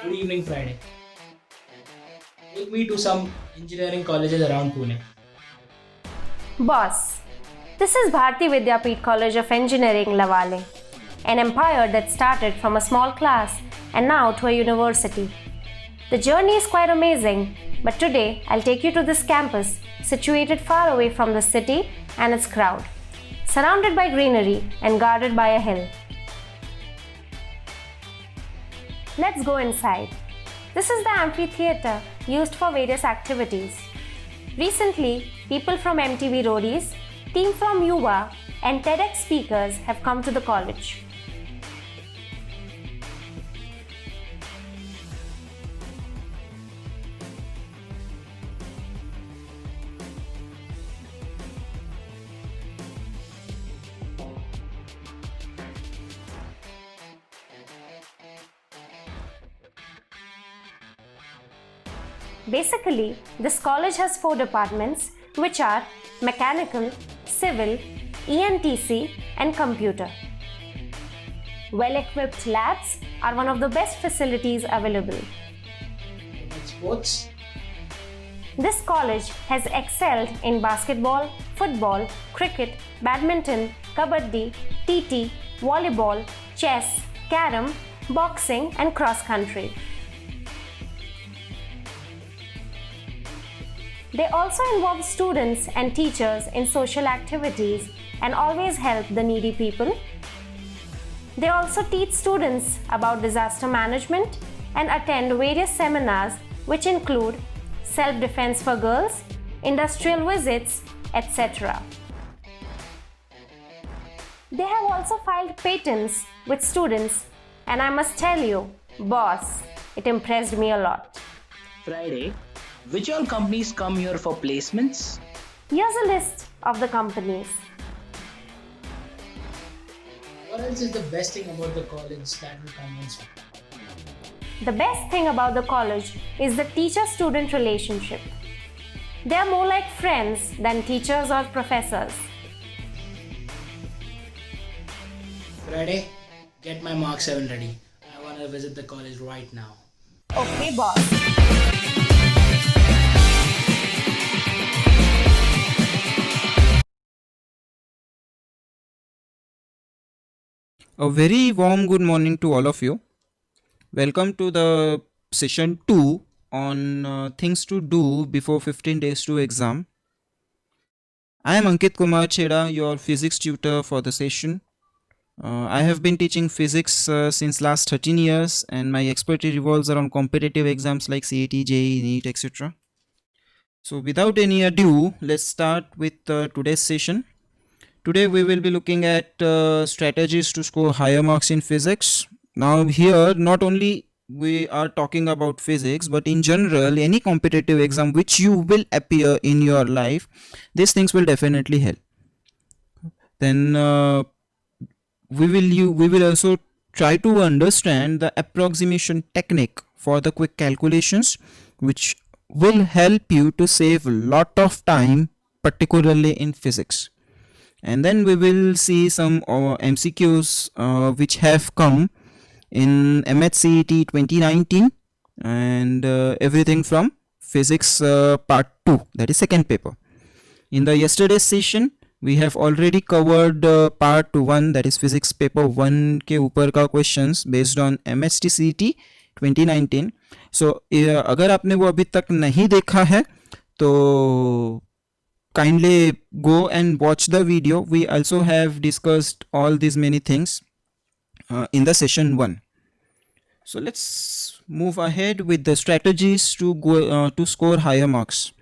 Good evening, Friday. Take me to some engineering colleges around Pune. Boss, this is Bharati Vidyapeeth College of Engineering, Lavale, an empire that started from a small class and now to a university. The journey is quite amazing, but today I'll take you to this campus situated far away from the city and its crowd, surrounded by greenery and guarded by a hill. Let's go inside. This is the amphitheater used for various activities. Recently, people from MTV Roadies, team from Yuva, and TEDx speakers have come to the college. Basically, this college has 4 departments, which are Mechanical, Civil, ENTC, and Computer. Well-equipped labs are one of the best facilities available. Sports? This college has excelled in basketball, football, cricket, badminton, kabaddi, TT, volleyball, chess, carom, boxing, and cross country. They also involve students and teachers in social activities and always help the needy people. They also teach students about disaster management and attend various seminars which include self-defense for girls, industrial visits, etc. They have also filed patents with students, and I must tell you, boss, it impressed me a lot. Friday, which all companies come here for placements? Here's a list of the companies. What else is the best thing about the college that will convince you? The best thing about the college is the teacher-student relationship. They are more like friends than teachers or professors. Friday, get my Mark 7 ready. I want to visit the college right now. Okay, boss. A very warm good morning to all of you. Welcome to the session 2 on things to do before 15 days to exam. I am Ankit Kumar Chheda, your physics tutor for the session. I have been teaching physics since last 13 years and my expertise revolves around competitive exams like CET, JEE, NEET, etc. So without any ado, let's start with today's session. Today we will be looking at strategies to score higher marks in physics. Now here not only we are talking about physics, but in general any competitive exam which you will appear in your life, these things will definitely help. Then we will also try to understand the approximation technique for the quick calculations, which will help you to save a lot of time, particularly in physics. And then we will see some MCQs which have come in MHCET 2019 and everything from physics part 2, that is second paper. In the yesterday's session we have already covered part 1, that is physics paper 1 के ऊपर का questions based on MHTCET 2019. So अगर आपने वो अभी तक नहीं देखा है तो kindly go and watch the video. We also have discussed all these many things in the session 1. So let's move ahead with the strategies to go to score higher marks.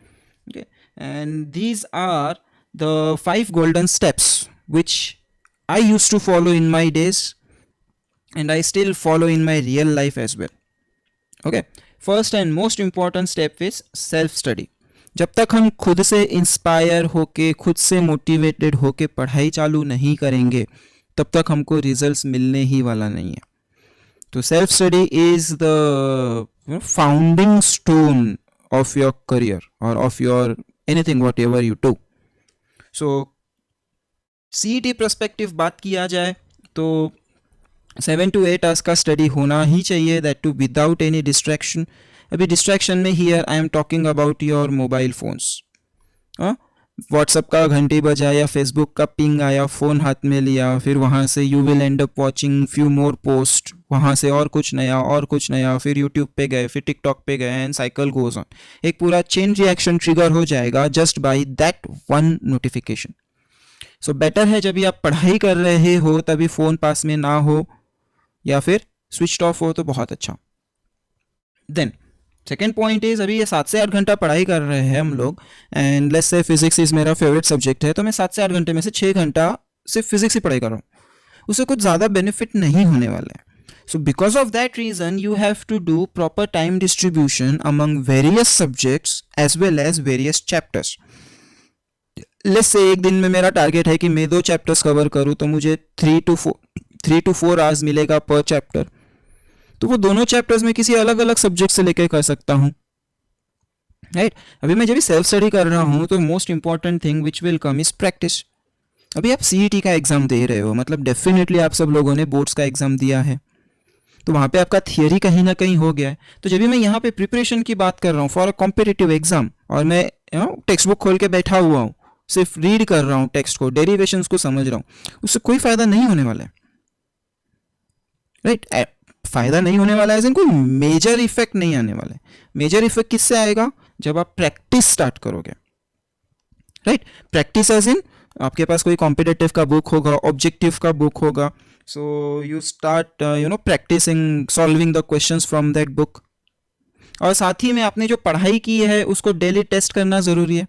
Okay, and these are the 5 golden steps which I used to follow in my days and I still follow in my real life as well. Okay, first and most important step is self study. जब तक हम खुद से inspire होके खुद से motivated होके पढ़ाई चालू नहीं करेंगे तब तक हमको रिजल्ट्स मिलने ही वाला नहीं है. तो self study is the founding stone of your career और of your anything whatever you do. So CET perspective बात किया जाए तो 7 to 8 आवर्स का स्टडी होना ही चाहिए, that too without any distraction. अभी डिस्ट्रैक्शन में here I am talking about your mobile phones. WhatsApp का घंटी बजा या फेसबुक का पिंग आया, फ़ोन हाथ में लिया, फिर वहाँ से you will and up watching few more post, वहाँ से और कुछ नया, फिर यूट्यूब पे गए, फिर टिकटॉक पे गए, एंड साइकिल गोज ऑन. एक पूरा चेन रिएक्शन ट्रिगर हो जाएगा just by that one notification. So better है जब भी आप पढ़ाई कर रहे हो तभी फ़ोन पास में ना हो या फिर स्विच ऑफ हो तो बहुत अच्छा. देन सेकेंड पॉइंट इज, अभी ये 7 से 8 घंटा पढ़ाई कर रहे हैं हम लोग, and let's say physics is मेरा फेवरेट सब्जेक्ट है, तो मैं 7 से 8 घंटे में से 6 घंटा सिर्फ फिजिक्स ही पढ़ाई कर रहा हूँ. उससे कुछ ज़्यादा बेनिफिट नहीं होने वाला है. So because of that reason you have to do proper time distribution among various subjects as well as various chapters. Let's say एक दिन में मेरा टारगेट है कि मैं 2 चैप्टर्स कवर करूँ, तो मुझे 3 to 4 आवर्स मिलेगा पर चैप्टर. तो वो दोनों चैप्टर्स में किसी अलग अलग सब्जेक्ट से लेके कर सकता हूँ, राइट. अभी मैं जब भी सेल्फ स्टडी कर रहा हूँ तो most important thing which will come is practice. अभी आप सीईटी का एग्जाम दे रहे हो, मतलब डेफिनेटली आप सब लोगों ने बोर्ड्स का एग्जाम दिया है, तो वहाँ पे आपका थियरी कहीं ना कहीं हो गया है. तो जब भी मैं यहाँ पे प्रिपरेशन की बात कर रहा हूँ फॉर अ कॉम्पिटिटिव एग्जाम, और मैं टेक्स्ट बुक खोल के बैठा हुआ हूँ, सिर्फ रीड कर रहा हूँ टेक्स्ट को, डेरिवेशंस को समझ रहा हूँ, उससे कोई फायदा नहीं होने वाला है, राइट. फायदा नहीं होने वाला है, ऐसे कोई मेजर इफेक्ट नहीं आने वाला है. मेजर इफेक्ट किससे आएगा? जब आप प्रैक्टिस स्टार्ट करोगे, राइट. प्रैक्टिस एज इन आपके पास कोई कॉम्पिटिटिव का बुक होगा, ऑब्जेक्टिव का बुक होगा, so you start practising solving the questions from that book. और साथ ही में आपने जो पढ़ाई की है उसको डेली टेस्ट करना ज़रूरी है.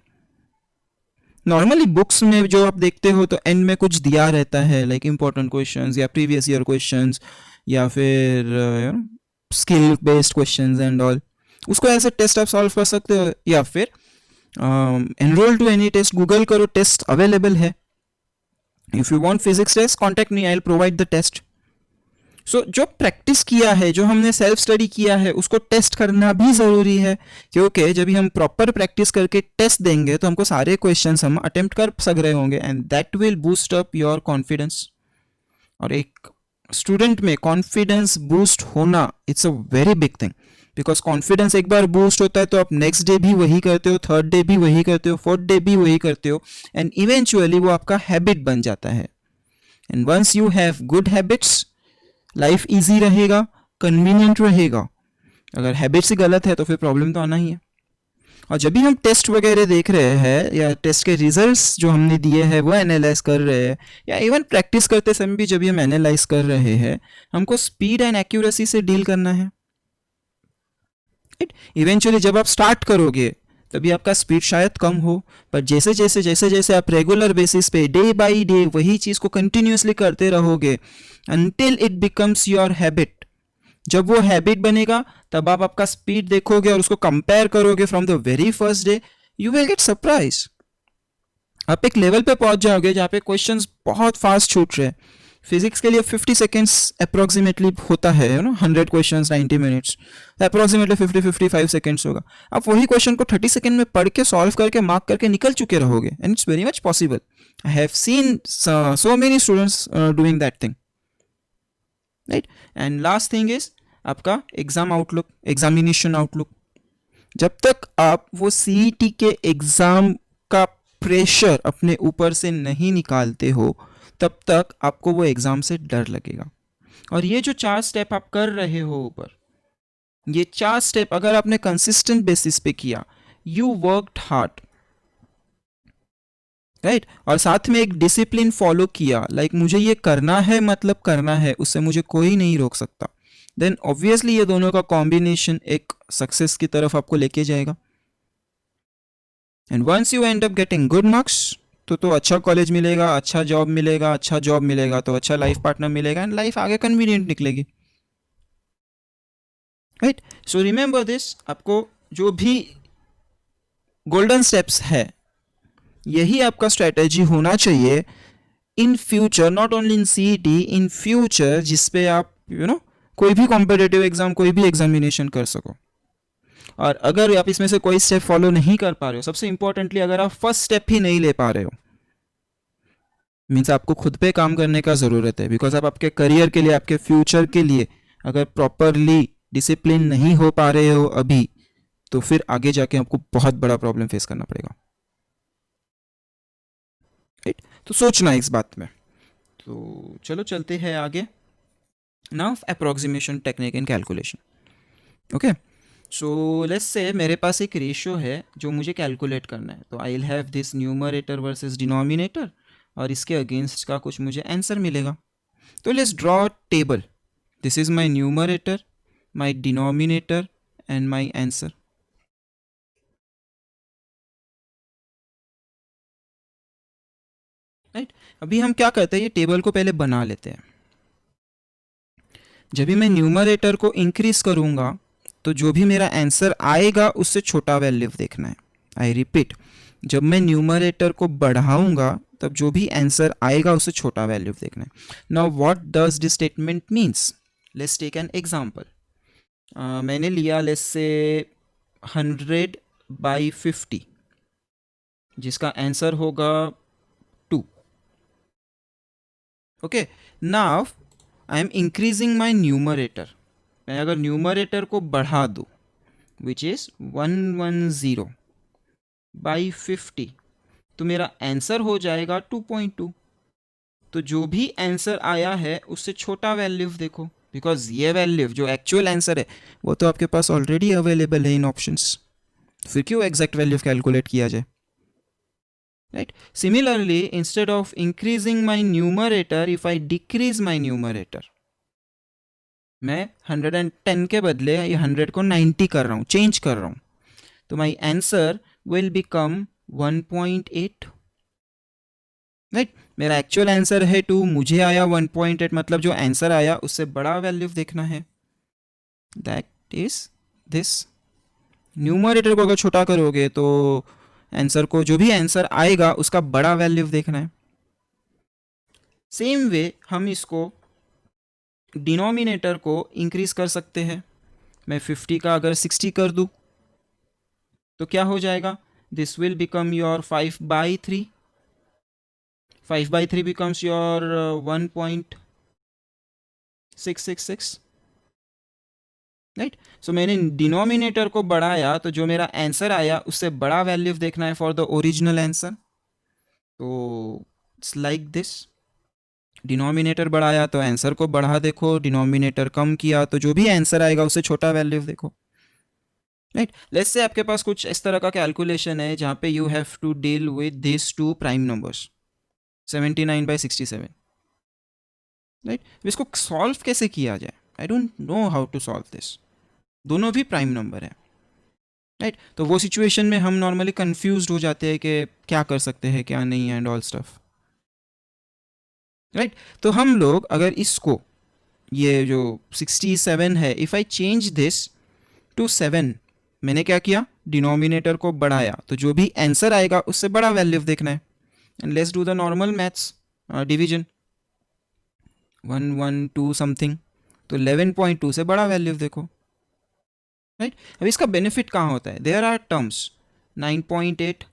नॉर्मली बुक्स में जो आप देखते हो तो एंड में कुछ दिया रहता है, लाइक इंपॉर्टेंट क्वेश्चंस या प्रीवियस ईयर क्वेश्चंस या फिर skill based questions and all. उसको ऐसे टेस्ट आप सॉल्व कर सकते हो, या फिर enrol to any test, Google करो, टेस्ट अवेलेबल है. If you want physics test contact me, I will provide the test. So जो प्रैक्टिस किया है, जो हमने सेल्फ स्टडी किया है, उसको टेस्ट करना भी ज़रूरी है, क्योंकि जब भी हम प्रॉपर प्रैक्टिस करके टेस्ट देंगे तो हमको सारे क्वेश्चंस हम अटेम्प्ट कर सक रहे होंगे, and that will boost up your confidence. और एक स्टूडेंट में कॉन्फिडेंस बूस्ट होना it's a very big thing, because confidence एक बार बूस्ट होता है तो आप नेक्स्ट डे भी वही करते हो, थर्ड डे भी वही करते हो, फोर्थ डे भी वही करते हो, एंड इवेंचुअली वो आपका हैबिट बन जाता है. And once you have good habits, life easy रहेगा, कन्वीनियंट रहेगा. अगर हैबिट्स ही गलत है तो फिर प्रॉब्लम तो आना ही है. और जब भी हम टेस्ट वगैरह देख रहे हैं या टेस्ट के रिजल्ट्स जो हमने दिए हैं वो एनालाइज कर रहे हैं, या इवन प्रैक्टिस करते समय भी जब भी हम एनालाइज कर रहे हैं, हमको स्पीड एंड एक्यूरेसी से डील करना है. इवेंचुअली जब आप स्टार्ट करोगे तभी आपका स्पीड शायद कम हो, पर जैसे जैसे आप रेगुलर बेसिस पे डे बाई डे वही चीज़ को कंटिन्यूसली करते रहोगे until it becomes your habit. जब वो हैबिट बनेगा तब आप आपका स्पीड देखोगे और उसको कंपेयर करोगे from the very first day, you will get surprise. आप एक लेवल पे पहुंच जाओगे जहाँ पे क्वेश्चंस बहुत फास्ट छूट रहे हैं. फिजिक्स के लिए 50 सेकेंड्स अप्रोक्सीमेटली होता है, 100 क्वेश्चंस 90 मिनट्स, अप्रोक्सीमेटली 50-55 सेकेंड्स होगा. आप वही क्वेश्चन को 30 सेकेंड में पढ़ के सॉल्व करके मार्क करके निकल चुके रहोगे, and it's very much possible. I have seen so many students doing that thing, right. And last thing is आपका एग्जाम आउटलुक, एग्जामिनेशन आउटलुक. जब तक आप वो सीईटी के एग्जाम का प्रेशर अपने ऊपर से नहीं निकालते हो तब तक आपको वो एग्जाम से डर लगेगा. और ये जो 4 स्टेप आप कर रहे हो ऊपर, ये 4 स्टेप अगर आपने कंसिस्टेंट बेसिस पे किया, यू वर्कड हार्ड, राइट, और साथ में एक डिसिप्लिन फॉलो किया, लाइक मुझे ये करना है मतलब करना है, उससे मुझे कोई नहीं रोक सकता, देन ऑब्वियसली ये दोनों का कॉम्बिनेशन एक सक्सेस की तरफ आपको लेके जाएगा. And once you end up getting good marks, तो अच्छा कॉलेज मिलेगा, अच्छा जॉब मिलेगा तो अच्छा लाइफ पार्टनर मिलेगा, एंड लाइफ आगे कन्वीनियंट निकलेगी, राइट. सो रिमेंबर दिस, आपको जो भी गोल्डन स्टेप्स है यही आपका स्ट्रेटेजी होना चाहिए in future, not only in CET, in future, जिसपे आप कोई भी कॉम्पिटिटिव एग्जाम, कोई भी एग्जामिनेशन कर सको. और अगर आप इसमें से कोई स्टेप फॉलो नहीं कर पा रहे हो, सबसे इंपॉर्टेंटली अगर आप फर्स्ट स्टेप ही नहीं ले पा रहे हो, मीन्स आपको खुद पे काम करने का ज़रूरत है, बिकॉज आप आपके करियर के लिए, आपके फ्यूचर के लिए अगर प्रॉपरली डिसिप्लिन नहीं हो पा रहे हो अभी, तो फिर आगे जाके आपको बहुत बड़ा प्रॉब्लम फेस करना पड़ेगा, राइट? तो सोचना इस बात में। तो चलो चलते हैं आगे। Now approximation technique in calculation. Okay, so let's say मेरे पास एक रेशियो है जो मुझे कैलकुलेट करना है, तो I will have this numerator versus denominator, और इसके अगेंस्ट का कुछ मुझे आंसर मिलेगा। तो let's draw table. This is my numerator, my denominator and my answer. Right, अभी हम क्या करते हैं, ये टेबल को पहले बना लेते हैं। जब भी मैं न्यूमरेटर को इंक्रीज करूंगा तो जो भी मेरा आंसर आएगा उससे छोटा वैल्यू देखना है। आई रिपीट, जब मैं न्यूमरेटर को बढ़ाऊंगा तब जो भी आंसर आएगा उससे छोटा वैल्यू देखना है। Now what does this statement means? Let's take an example. मैंने लिया लेट्स से 100/50, जिसका आंसर होगा 2। Okay, now I am increasing my numerator. मैं अगर न्यूमरेटर को बढ़ा दूँ, विच इज़ 110/50, तो मेरा आंसर हो जाएगा 2.2। तो जो भी आंसर आया है उससे छोटा वैल्यू देखो, बिकॉज ये वैल्यू जो एक्चुअल आंसर है वो तो आपके पास ऑलरेडी अवेलेबल है इन ऑप्शंस, फिर क्यों एग्जैक्ट वैल्यू कैलकुलेट किया जाए, right? Similarly, instead of increasing my numerator, if I decrease my numerator, मैं 110 के बदले ये 100 को 90 कर रहा हूँ, चेंज कर रहा हूँ, तो my answer will become 1.8। Right, मेरा एक्चुअल आंसर है 2, मुझे आया 1.8, मतलब जो आंसर आया उससे बड़ा वैल्यू देखना है। That is this. न्यूमरेटर को अगर छोटा करोगे तो आंसर को, जो भी आंसर आएगा उसका बड़ा वैल्यू देखना है। सेम वे हम इसको डिनोमिनेटर को इंक्रीज कर सकते हैं। मैं 50 का अगर 60 कर दूं तो क्या हो जाएगा? This will become your 5/3। 5/3 becomes your 1.666, right? So मैंने डिनोमिनेटर को बढ़ाया तो जो मेरा आंसर आया उससे बड़ा वैल्यू देखना है फॉर द ओरिजिनल आंसर। तो इट्स लाइक दिस, डिनोमिनेटर बढ़ाया तो आंसर को बढ़ा देखो, डिनोमिनेटर कम किया तो जो भी आंसर आएगा उससे छोटा वैल्यू देखो, राइट? लेट्स से आपके पास कुछ इस तरह का कैलकुलेशन है जहाँ पे you have to deal with this two prime numbers, 79/67, right? इसको सॉल्व कैसे किया जाए? I don't know how to solve this. दोनों भी प्राइम नंबर है, राइट? तो वो सिचुएशन में हम नॉर्मली कंफ्यूज्ड हो जाते हैं कि क्या कर सकते हैं क्या नहीं, एंड ऑल स्टफ, राइट? तो हम लोग अगर इसको, ये जो 67 है, if I change this to 7, मैंने क्या किया, डिनोमिनेटर को बढ़ाया तो जो भी आंसर आएगा उससे बड़ा वैल्यू देखना है। And let's do the normal maths, division, 112 something, तो 11.2 से बड़ा वैल्यू देखो, राइट? अब इसका बेनिफिट कहाँ होता है? देयर आर टर्म्स, 9.8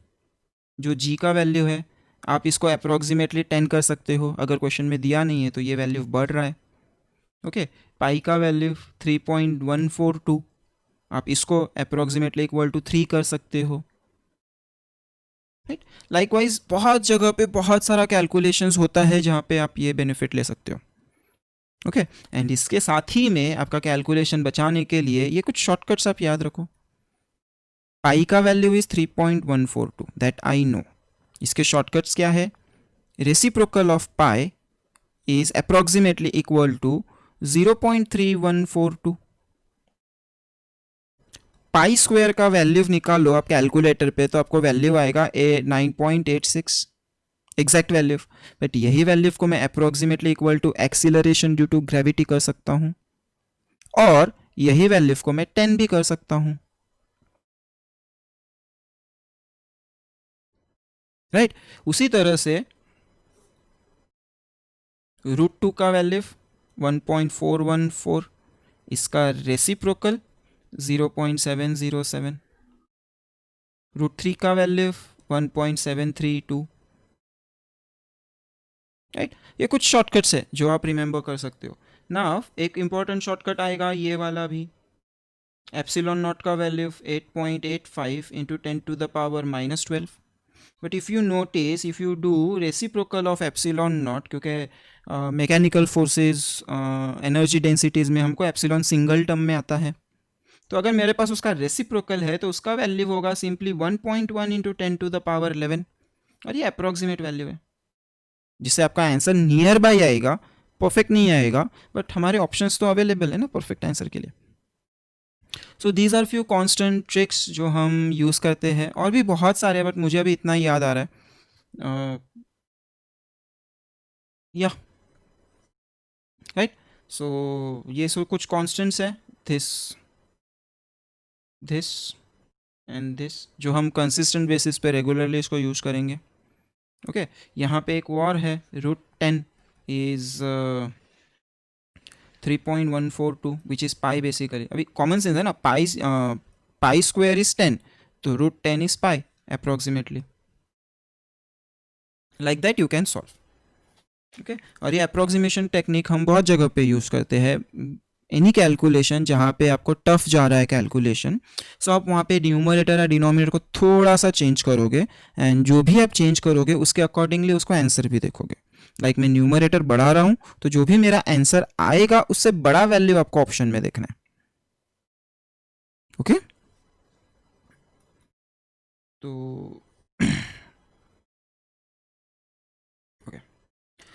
जो जी का वैल्यू है, आप इसको अप्रोक्सीमेटली 10 कर सकते हो, अगर क्वेश्चन में दिया नहीं है तो ये वैल्यू बढ़ रहा है। ओके, पाई का वैल्यू 3.142, आप इसको अप्रोक्सीमेटली इक्वल टू 3 कर सकते हो, राइट? लाइकवाइज बहुत जगह पे बहुत सारा कैलकुलेशंस होता है जहाँ पे आप ये बेनिफिट ले सकते हो। ओके, एंड इसके साथ ही में आपका कैलकुलेशन बचाने के लिए ये कुछ शॉर्टकट्स आप याद रखो। पाई का value is 3.142, that I know. इसके शॉर्टकट्स क्या है? Reciprocal of pi is approximately equal to 0.3142। Pi square का वैल्यू निकालो आप कैलकुलेटर पे तो आपको वैल्यू आएगा 9.86, एग्जैक्ट वैल्यू। बट यही वैल्यू को मैं approximately equal to acceleration due to gravity कर सकता हूं, और यही वैल्यू को मैं 10 भी कर सकता हूं, राइट? उसी तरह से √2 का वैल्यू 1.414, इसका रेसिप्रोकल 0.707, √3 का वैल्यू 1.732, राइट। ये कुछ शॉर्टकट्स है जो आप रिमेंबर कर सकते हो ना। एक इंपॉर्टेंट शॉर्टकट आएगा ये वाला भी, एप्सिलॉन नॉट का value 8.85 into 10⁻⁻12। But if you notice, if you do reciprocal of epsilon not, क्योंकि मैकेनिकल फोर्सेस एनर्जी डेंसिटीज़ में हमको एप्सिलॉन सिंगल टर्म में आता है, तो अगर मेरे पास उसका रेसिप्रोकल है तो उसका वैल्यू होगा सिंपली 1.1 इंटू 10⁻11। और ये अप्रॉक्सीमेट वैल्यू है, जिससे आपका आंसर नियर बाय आएगा, परफेक्ट नहीं आएगा, बट हमारे ऑप्शंस तो अवेलेबल है ना परफेक्ट आंसर के लिए। So these are few constant tricks जो हम यूज़ करते हैं, और भी बहुत सारे हैं बट मुझे अभी इतना ही याद आ रहा है। या राइट, सो ये सो कुछ कॉन्स्टेंट्स है, दिस दिस एंड दिस, जो हम कंसिस्टेंट बेसिस पे रेगुलरली इसको यूज़ करेंगे। ओके, यहाँ पे एक और है, √10 is 3.142 which is pi basically. अभी कॉमन सेंस है ना, पाई स्क्वायर इज 10, तो √10 is pi approximately. Like that you can solve. Okay, और ये अप्रोक्सीमेशन टेक्निक हम बहुत जगह पे यूज़ करते हैं। एनी कैलकुलेशन जहाँ पे आपको टफ जा रहा है कैलकुलेशन, सो आप वहाँ पे न्यूमरेटर या डिनोमिनेटर को थोड़ा सा चेंज करोगे, एंड जो भी आप चेंज करोगे उसके अकॉर्डिंगली उसको आंसर भी देखोगे। लाइक मैं न्यूमरेटर बढ़ा रहा हूँ, तो जो भी मेरा आंसर आएगा उससे बड़ा वैल्यू आपको ऑप्शन में देखना है। ओके, तो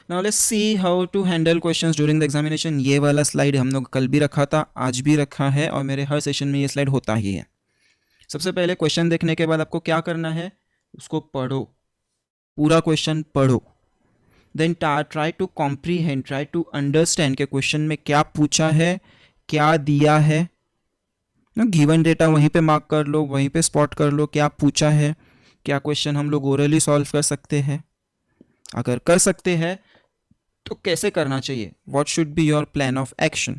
now let's see how to handle questions during the examination. ये वाला स्लाइड हम लोग कल भी रखा था, आज भी रखा है, और मेरे हर सेशन में ये स्लाइड होता ही है। सबसे पहले क्वेश्चन देखने के बाद आपको क्या करना है, उसको पढ़ो, पूरा क्वेश्चन पढ़ो, then try to comprehend, try to understand के क्वेश्चन में क्या पूछा है, क्या दिया है। गिवन डेटा वहीं पे मार्क कर लो, वहीं पे स्पॉट कर लो क्या पूछा है, क्या क्वेश्चन हम लोग ओरली सॉल्व कर सकते हैं, अगर कर सकते हैं तो कैसे करना चाहिए, what should be your plan of action,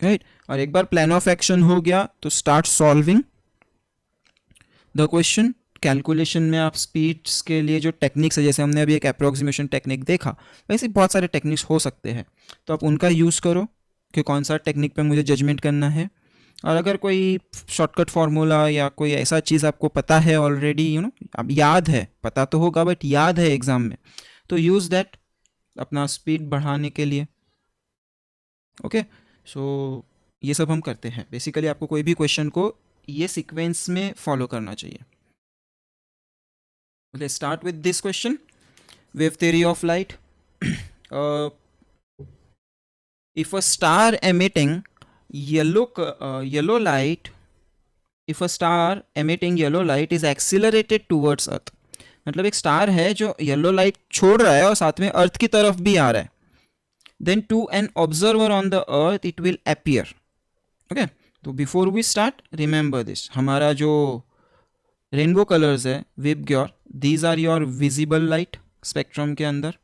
right. और एक बार प्लान ऑफ एक्शन हो गया तो start solving the question. Calculation में आप स्पीड्स के लिए जो टेक्निक्स है, जैसे हमने अभी एक अप्रोक्सीमेशन टेक्निक देखा, वैसे बहुत सारे टेक्निक्स हो सकते हैं, तो आप उनका यूज़ करो कि कौन सा टेक्निक पे मुझे जजमेंट करना है। और अगर कोई शॉर्टकट फार्मूला या कोई ऐसा चीज़ आपको पता है ऑलरेडी, अब याद है, पता तो होगा बट याद है एग्जाम में, तो यूज़ दैट अपना स्पीड बढ़ाने के लिए। ओके, सो ये सब हम करते हैं बेसिकली। आपको कोई भी क्वेश्चन को ये सीक्वेंस में फॉलो करना चाहिए। Let's start with this question. Wave theory of light. If a star emitting yellow light, if a star emitting yellow light is accelerated towards Earth, मतलब एक स्टार है जो येलो लाइट छोड़ रहा है और साथ में अर्थ की तरफ भी आ रहा है, then to an observer on the earth it will appear. Okay, तो before we start remember this, हमारा जो रेनबो कलर्स है VIBGYOR, these are your visible light spectrum के अंदर।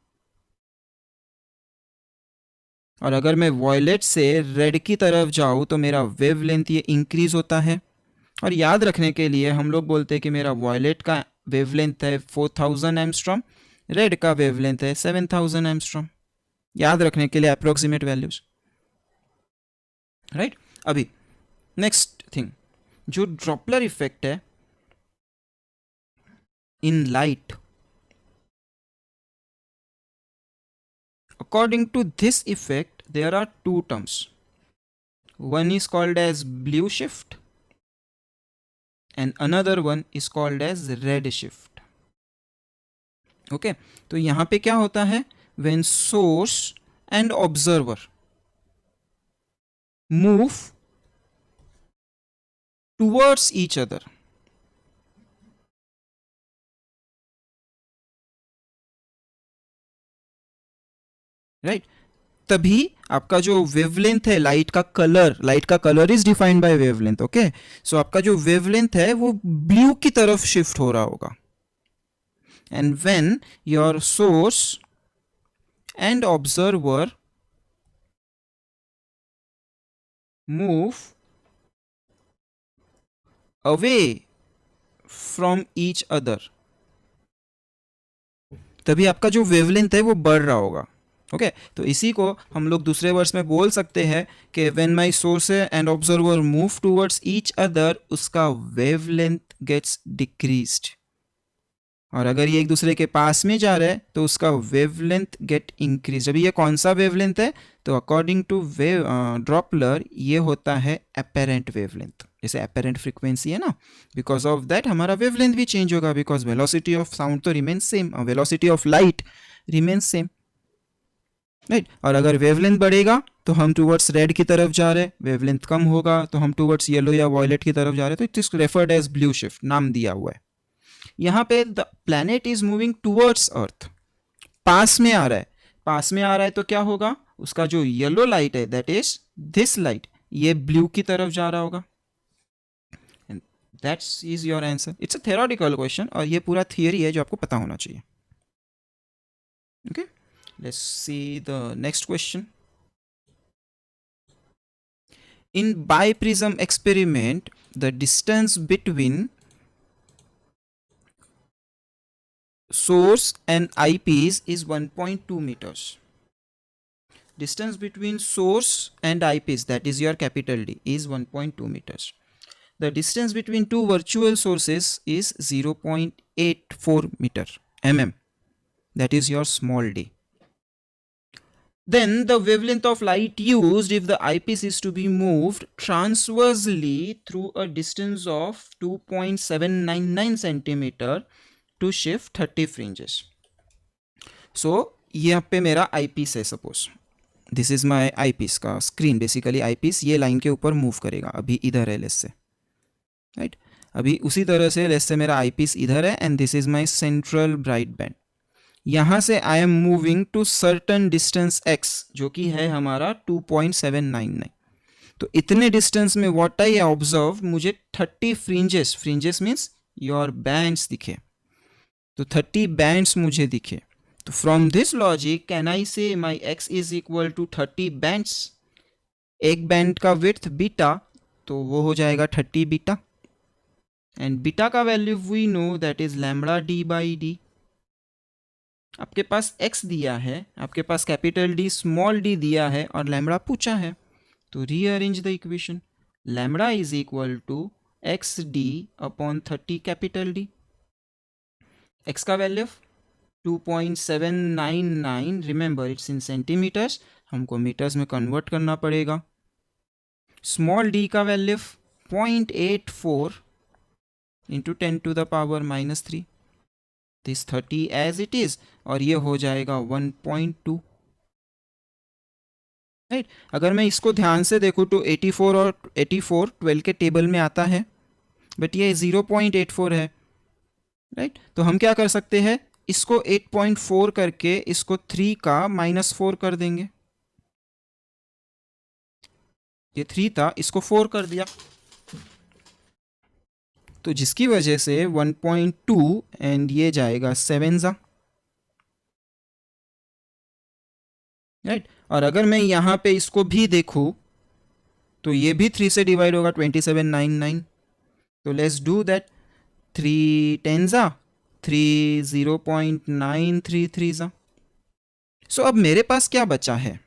और अगर मैं वॉयलेट से रेड की तरफ जाऊँ तो मेरा वेव लेंथ ये इंक्रीज होता है। और याद रखने के लिए हम लोग बोलते हैं कि मेरा वॉयलेट का वेव लेंथ है 4000 एंगस्ट्रॉम, रेड का वेव लेंथ है 7000 एंगस्ट्रॉम। याद रखने के लिए अप्रोक्सीमेट वैल्यूज, राइट। अभी नेक्स्ट थिंग, जो ड्रॉपलर इफेक्ट है in light, according to this effect there are two terms. One is called as blue shift and another one is called as red shift. Okay, तो यहाँ पे क्या होता है, when source and observer move towards each other, right, तभी आपका जो wavelength है, लाइट का colour is defined by wavelength. Okay, so आपका जो वेवलेंथ है वो ब्लू की तरफ शिफ्ट हो रहा होगा, and when your source and observer move away from each other, तभी आपका जो वेवलेंथ है वो बढ़ रहा होगा। ओके तो इसी को हम लोग दूसरे वर्ड्स में बोल सकते हैं कि when my source and observer move towards each other, उसका वेवलेंथ गेट्स डिक्रीज्ड। और अगर ये एक दूसरे के पास में जा रहा है तो उसका वेवलेंथ गेट इंक्रीज। अभी ये कौन सा वेवलेंथ है? तो अकॉर्डिंग टू ड्रॉपलर ये होता है अपेरेंट वेवलेंथ। जैसे अपेरेंट फ्रीक्वेंसी है ना, बिकॉज ऑफ दैट हमारा वेवलेंथ भी चेंज होगा, बिकॉज वेलोसिटी ऑफ साउंड तो remain same, velocity of light remain same, right. और अगर वेवलेंथ बढ़ेगा तो हम टुवर्ड्स रेड की तरफ जा रहे हैं, वेवलेंथ कम होगा तो हम टुवर्ड्स येलो या वॉयलेट की तरफ जा रहे हैं, तो it is referred as blue shift, नाम दिया हुआ है। यहाँ पे the planet is moving towards earth, पास में आ रहा है, पास में आ रहा है तो क्या होगा, उसका जो येलो लाइट है दैट इज दिस लाइट, ये ब्लू की तरफ जा रहा होगा। And that's is your answer. It's a theoretical question और ये पूरा थियरी है जो आपको पता होना चाहिए। Okay, let's see the next question. In biprism experiment, the distance between source and eyepiece is 1.2 meters. Distance between source and eyepiece, that is your capital D, is 1.2 meters. The distance between two virtual sources is 0.84 meter mm. That is your small d. Then the wavelength of light used if the eyepiece is to be moved transversely through a distance of 2.799 centimeter to shift 30 fringes. So यहाँ पे आई eyepiece है, suppose this is my eyepiece का screen. Basically eyepiece ये line के ऊपर move करेगा, अभी इधर है लेस से, राइट। अभी उसी तरह से लेस से मेरा eyepiece इधर है and this is my central bright band. यहाँ से I am moving to certain distance x, जो कि है हमारा 2.799। तो इतने डिस्टेंस में व्हाट आई ऑब्जर्व, मुझे 30 fringes, fringes means your bands दिखे, तो 30 बैंड्स मुझे दिखे। तो from this logic can I say my x is equal to 30 bands. एक बैंड का विड्थ बीटा, तो वो हो जाएगा 30 बीटा, एंड बीटा का value we know that is lambda d by D. आपके पास x दिया है, आपके पास कैपिटल D स्मॉल d दिया है और लैम्बडा पूछा है, तो rearrange the equation. Lambda is equal to x d upon 30 capital D। x का value 2.799, remember it's in centimetres, हमको मीटर्स में कन्वर्ट करना पड़ेगा। स्मॉल d का value 0.84 into 10 to the power -3, this 30 as it is, और ये हो जाएगा 1.2, राइट। अगर मैं इसको ध्यान से देखूँ तो 84 और 84 12 के टेबल में आता है, बट ये 0.84 है, राइट। तो हम क्या कर सकते हैं, इसको 8.4 करके इसको 3 का -4 कर देंगे। ये 3 था, इसको 4 कर दिया, तो जिसकी वजह से 1.2 एंड ये जाएगा 7 ज़ा, राइट। और अगर मैं यहाँ पे इसको भी देखूँ तो ये भी 3 से डिवाइड होगा, 2799। तो लेट्स डू दैट, 3 10 ज़ा, 3 0.933 ज़ा। सो अब मेरे पास क्या बचा है,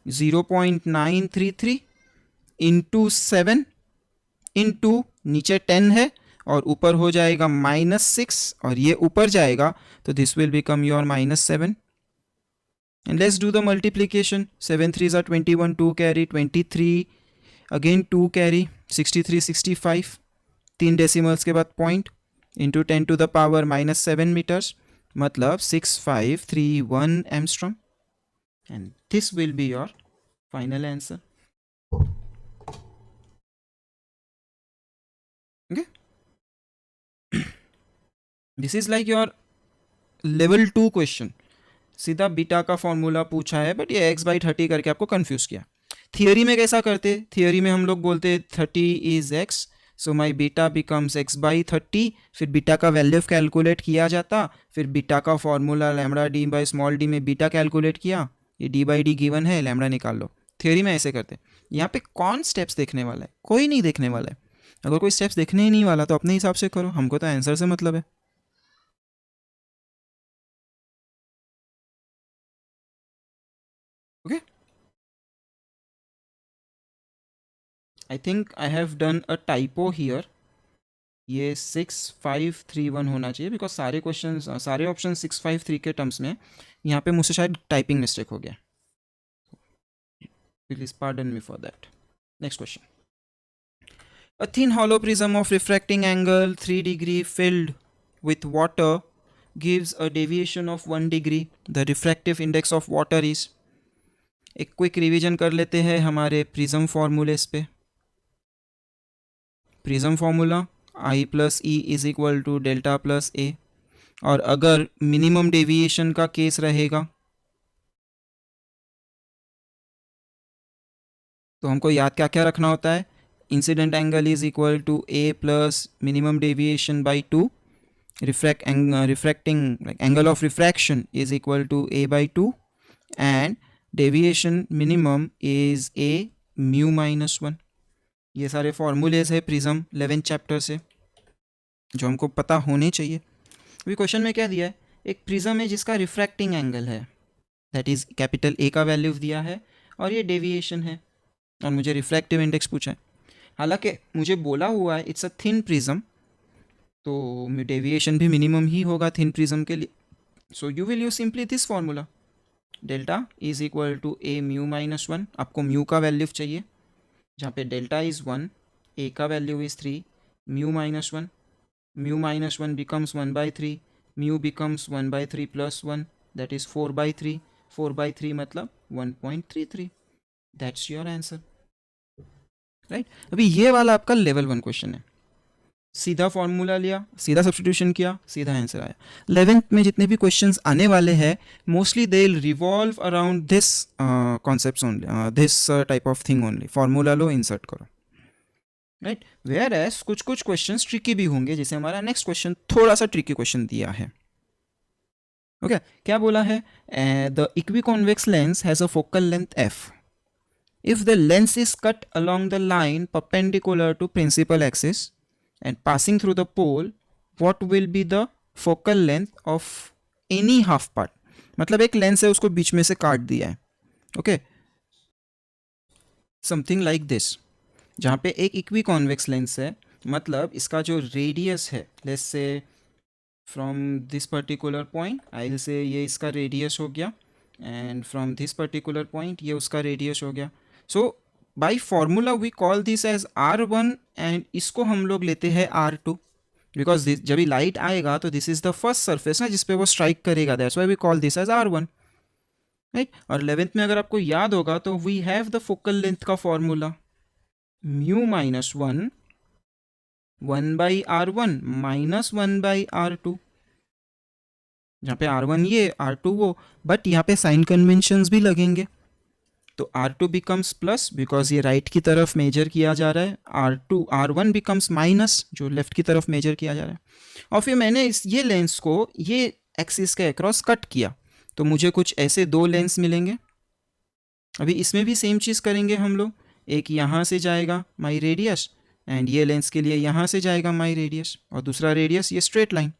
0.933 इंटू 7 इंटू नीचे 10 है और ऊपर हो जाएगा -6 और ये ऊपर जाएगा, तो this will become your -7। And let's do the multiplication, 7 3 are 21, 2 carry 23, again 2 carry 63 65, 3 decimals के बाद point, into 10 to the power -7 metres, मतलब 6531 angstrom, and this will be your final answer. Okay, this is like your level 2 question. सीधा बीटा का formula पूछा है, but ये x/30 करके आपको कंफ्यूज किया। थियोरी में कैसा करते, थियोरी में हम लोग बोलते 30 is x, so my beta becomes x/30, फिर बीटा का वैल्यू कैलकुलेट किया जाता, फिर बीटा का formula lambda d by small d में बीटा कैलकुलेट किया, ये d/d गिवन है, लैम्बडा निकाल लो। थियोरी में ऐसे करते। यहाँ पे कौन स्टेप्स देखने वाला है, कोई नहीं देखने वाला है। अगर कोई स्टेप्स देखने ही नहीं वाला तो अपने हिसाब से करो, हमको तो आंसर से मतलब है। I think I have done a typo here, ये 6531 होना चाहिए बिकॉज सारे क्वेश्चन सारे ऑप्शन 653 के टर्म्स में, यहाँ पे मुझसे शायद टाइपिंग मिस्टेक हो गया, please pardon me for that. Next question. A thin hollow prism of refracting angle 3 degree filled with water gives a deviation of 1 degree. The refractive index of water is. एक quick revision कर लेते हैं हमारे prism formulas पे. Prism formula I plus E is equal to delta plus A, और अगर minimum deviation का case रहेगा तो हमको याद क्या क्या रखना होता है. Incident angle is equal to a plus minimum deviation by 2. Refracting angle of refraction is equal to a by 2 and deviation minimum is a mu minus 1. ये सारे फॉर्मूलेज है प्रिज्म 11th चैप्टर से जो हमको पता होने चाहिए. अभी क्वेश्चन में क्या दिया है, एक प्रिज्म है जिसका रिफ्रैक्टिंग एंगल है, दैट इज कैपिटल ए का वैल्यू दिया है और ये डेविएशन है, और मुझे रिफ्रैक्टिव इंडेक्स पूछा है. हालांकि मुझे बोला हुआ है इट्स अ थिन प्रिज्म, तो डेविएशन भी मिनिमम ही होगा थिन प्रिज्म के लिए. So you will use simply this formula, delta is equal to a mu minus 1. आपको म्यू का वैल्यू चाहिए, जहाँ पे डेल्टा इज़ 1, ए का value is 3, mu minus 1. Mu minus 1 becomes 1/3, mu becomes 1/3 plus 1, that is 4/3. 4/3 मतलब 1.33. That's your answer, right. अभी ये वाला आपका लेवल 1 क्वेश्चन है. सीधा फॉर्मूला लिया, सीधा सब्स्टिट्यूशन किया, सीधा आंसर आया. 11th में जितने भी क्वेश्चंस आने वाले हैं mostly they will revolve around this concepts only, this type of thing only. Formula low, insert करो, राइट. वेयर एज कुछ कुछ क्वेश्चंस ट्रिकी भी होंगे, जैसे हमारा नेक्स्ट क्वेश्चन थोड़ा सा ट्रिकी क्वेश्चन दिया है. ओके क्या बोला है, the equiconvex lens has a focal length f. If the lens is cut along the line perpendicular to principal axis and passing through the pole, what will be the focal length of any half part? मतलब एक lens है, उसको बीच में से काट दिया है, okay, something like this, जहाँ पे एक इक्वी कॉन्वेक्स लेंस है, मतलब इसका जो रेडियस है, let's say from this particular point, I will say ये इसका रेडियस हो गया, and from this particular point ये उसका रेडियस हो गया. So by formula we call this as R1 and इसको हम लोग लेते हैं R2 बिकॉज जब लाइट आएगा तो this is the first surface ना जिसपे वो स्ट्राइक करेगा, that's why we call this as R1, right. और 11th में अगर आपको याद होगा तो we have the focal length का formula mu minus 1 1/R1 minus 1/R2, जहाँ पे R1 ये R2 वो, बट यहाँ पे साइन कन्वेंशंस भी लगेंगे. तो R2 बिकम्स प्लस बिकॉज ये राइट की तरफ मेजर किया जा रहा है, R1 बिकम्स माइनस जो लेफ्ट की तरफ मेजर किया जा रहा है. और फिर मैंने ये लेंस को ये एक्सिस के अक्रॉस कट किया, तो मुझे कुछ ऐसे 2 लेंस मिलेंगे. अभी इसमें भी सेम चीज़ करेंगे हम लोग, एक यहाँ से जाएगा माई रेडियस, एंड ये लेंस के लिए यहाँ से जाएगा माई रेडियस, और दूसरा रेडियस ये स्ट्रेट लाइन.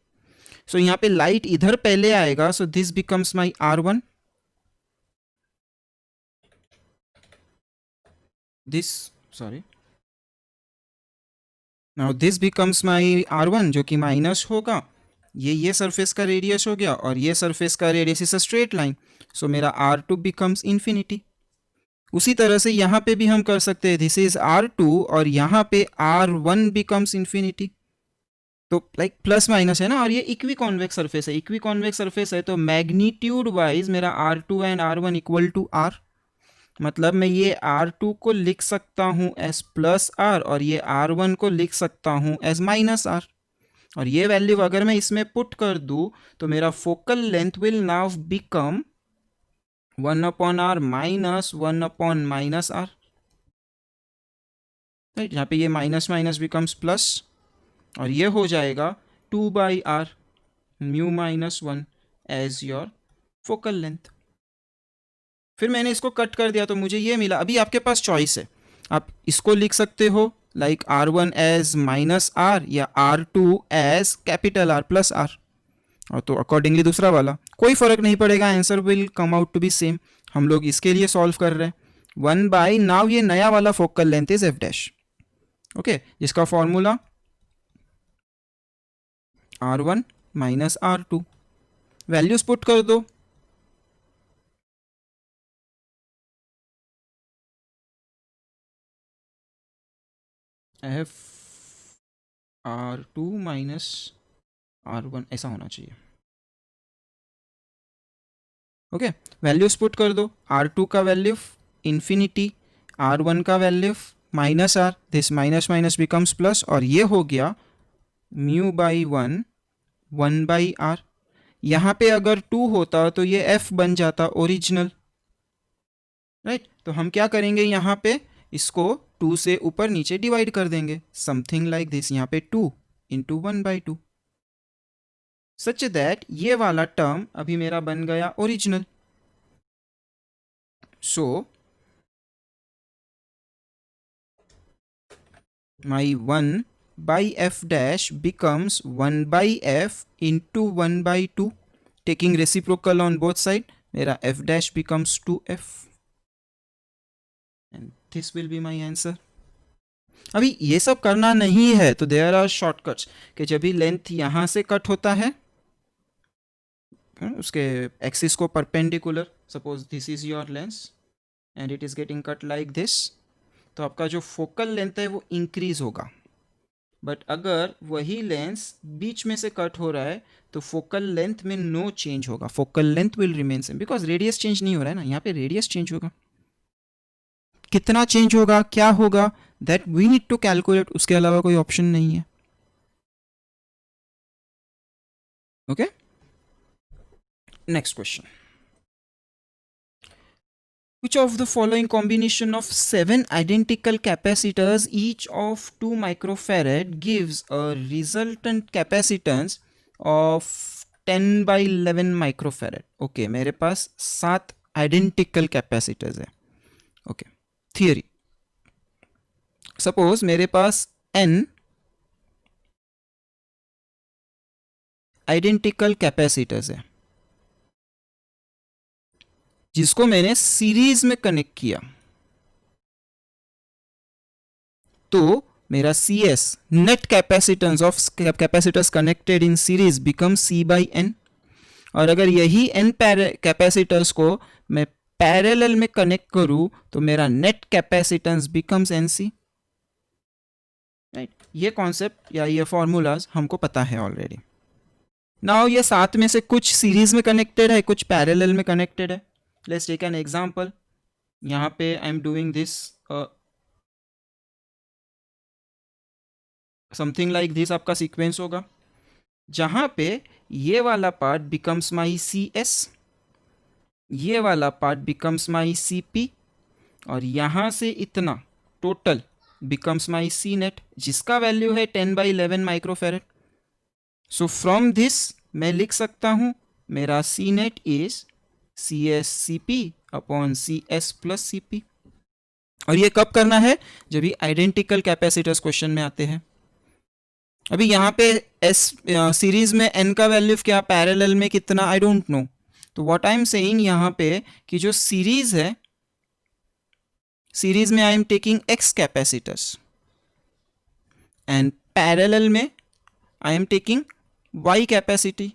सो यहाँ पे लाइट इधर पहले आएगा, so this becomes my R1, now this becomes my R1 जो कि माइनस होगा, ये सरफेस का रेडियस हो गया, और ये सरफेस का radius is a straight line, so मेरा R2 बिकम्स इन्फिनिटी. उसी तरह से यहाँ पे भी हम कर सकते हैं, दिस इज R2 और यहाँ पे R1 बिकम्स इन्फिनिटी. तो लाइक प्लस माइनस है ना, और ये इक्वी कॉन्वेक्स सरफेस है, इक्वी कॉन्वेक्स सरफेस है, तो मैग्नीट्यूड वाइज मेरा R2 and R1 equal to R. मतलब मैं ये R2 को लिख सकता हूँ एज प्लस R और ये R1 को लिख सकता हूँ एज माइनस R. और ये वैल्यू अगर मैं इसमें पुट कर दूँ तो मेरा focal length will now become 1/R minus 1/R, right. यहाँ पे ये माइनस माइनस बिकम्स प्लस, और ये हो जाएगा 2/R mu minus 1 as your focal length. फिर मैंने इसको कट कर दिया तो मुझे ये मिला. अभी आपके पास चॉइस है, आप इसको लिख सकते हो like R1 as minus R या R2 as capital R plus R, और तो अकॉर्डिंगली दूसरा वाला, कोई फर्क नहीं पड़ेगा, answer will come out to be same. हम लोग इसके लिए सॉल्व कर रहे हैं 1/, नाउ ये नया वाला focal length is f dash, okay, जिसका formula R1 minus R2, values put कर दो। F R2 माइनस R1 ऐसा होना चाहिए। ओके, वैल्यूज पुट कर दो। R2 का वैल्यू इन्फिनिटी, R1 का value minus R, this minus minus becomes plus, और ये हो गया म्यू बाई 1 1 बाई आर। यहाँ पे अगर 2 होता तो ये F बन जाता ओरिजिनल, राइट। तो हम क्या करेंगे, यहाँ पे इसको 2 से ऊपर नीचे डिवाइड कर देंगे, समथिंग लाइक दिस। यहाँ पे 2 इंटू 1/2, सच दैट ये वाला टर्म अभी मेरा बन गया original. So my 1/f dash becomes 1/f into 1/2, taking reciprocal on both side, मेरा f dash becomes 2f, and this will be my answer. अभी ये सब करना नहीं है तो देयर आर शॉर्टकट्स, कि जब भी लेंथ यहाँ से कट होता है उसके एक्सिस को perpendicular, suppose this is your lens and it is getting cut like this, तो आपका जो फोकल लेंथ है वो इंक्रीज होगा। बट अगर वही लेंस बीच में से कट हो रहा है तो फोकल लेंथ में नो चेंज होगा, focal length will remain same, because radius change नहीं हो रहा है ना, यहाँ पे रेडियस चेंज होगा। कितना चेंज होगा, क्या होगा, that we need to calculate, उसके अलावा कोई ऑप्शन नहीं है। Okay, next question. Which of the following combination of 7 identical capacitors each of 2 microfarad gives a resultant capacitance of 10/11 microfarad? Okay, मेरे पास 7 identical capacitors है। Okay, theory. Suppose मेरे पास n identical capacitors है जिसको मैंने सीरीज में connect किया, तो मेरा CS net capacitance of capacitors connected in series become C/n। और अगर यही n कैपेसिटर्स को मैं पैरेलल में कनेक्ट करूं तो मेरा net capacitance becomes NC, right. ये कॉन्सेप्ट या ये फॉर्मूलाज हमको पता है ऑलरेडी। नाउ ये साथ में से कुछ सीरीज में कनेक्टेड है, कुछ पैरेलल में कनेक्टेड है। Let's take an example. यहाँ पे I am doing this something like this, आपका सीक्वेंस होगा जहाँ पे ये वाला पार्ट becomes my CS, ये वाला पार्ट becomes my CP, और यहाँ से इतना total becomes my C net, जिसका वैल्यू है 10/11 माइक्रोफेरेड। सो फ्रॉम दिस मैं लिख सकता हूँ मेरा C net is CSCP upon CS plus CP। और ये कब करना है, जब भी आइडेंटिकल कैपेसिटर्स क्वेश्चन में आते हैं। अभी यहाँ पे सीरीज में n का वैल्यू क्या, पैरेलल में कितना, आई डोंट नो। तो व्हाट आई एम सेइंग यहाँ पे कि जो सीरीज है, सीरीज में I am taking x capacitors and parallel में I am taking y capacity.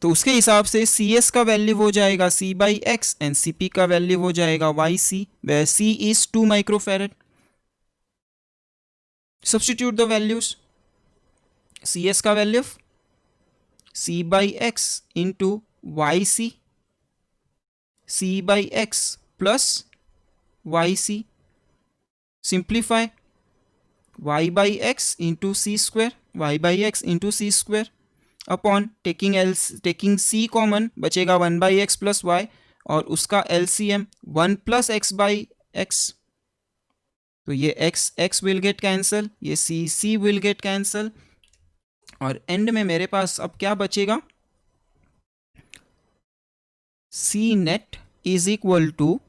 तो उसके हिसाब से CS का वैल्यू हो जाएगा C/x एंड CP का वैल्यू हो जाएगा YC, where C is 2 microfarad. Substitute the values. CS का value C/x into YC, C/x plus YC. Simplify y/x into C square, y/x into C square upon taking C common बचेगा 1/x plus y, और उसका LCM 1 plus x/x। तो ये x will get cancel, ये C will get cancel, और end में मेरे पास अब क्या बचेगा, C net is equal to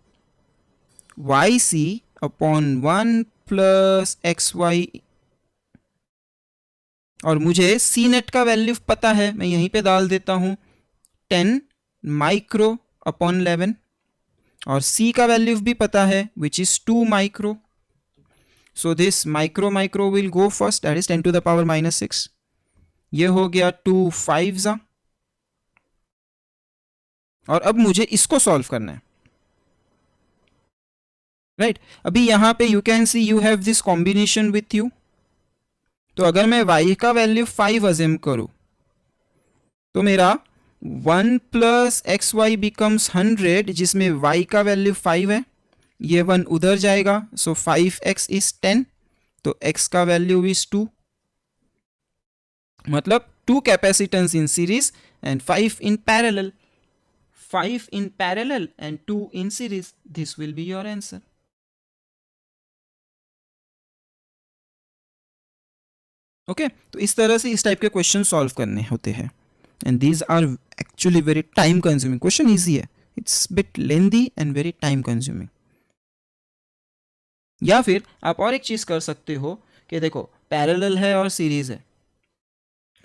YC upon 1 plus XY। और मुझे C नेट का वैल्यू पता है, मैं यहीं पे डाल देता हूं 10 माइक्रो अपॉन 11, और C का वैल्यू भी पता है which is 2 micro. So this micro will go first, that is 10 to the power minus 6. ये हो गया 2 5 और अब मुझे इसको सॉल्व करना है, राइट. अभी यहां पे you can see you have this combination with you. तो अगर मैं y का वैल्यू 5 अज्यूम करूं तो मेरा 1 प्लस एक्स वाई बिकम्स 100, जिसमें y का वैल्यू 5 है. ये 1 उधर जाएगा, सो 5x इज 10, तो x का वैल्यू इज 2. मतलब 2 capacitance in series and 5 in parallel. 5 in parallel and 2 in series. This will be your answer. Okay, तो इस तरह से इस टाइप के क्वेश्चन सॉल्व करने होते हैं. And these are actually very time consuming. Question easy है, it's bit lengthy and very time consuming. या फिर आप और एक चीज कर सकते हो कि देखो पैरेलल है और सीरीज है,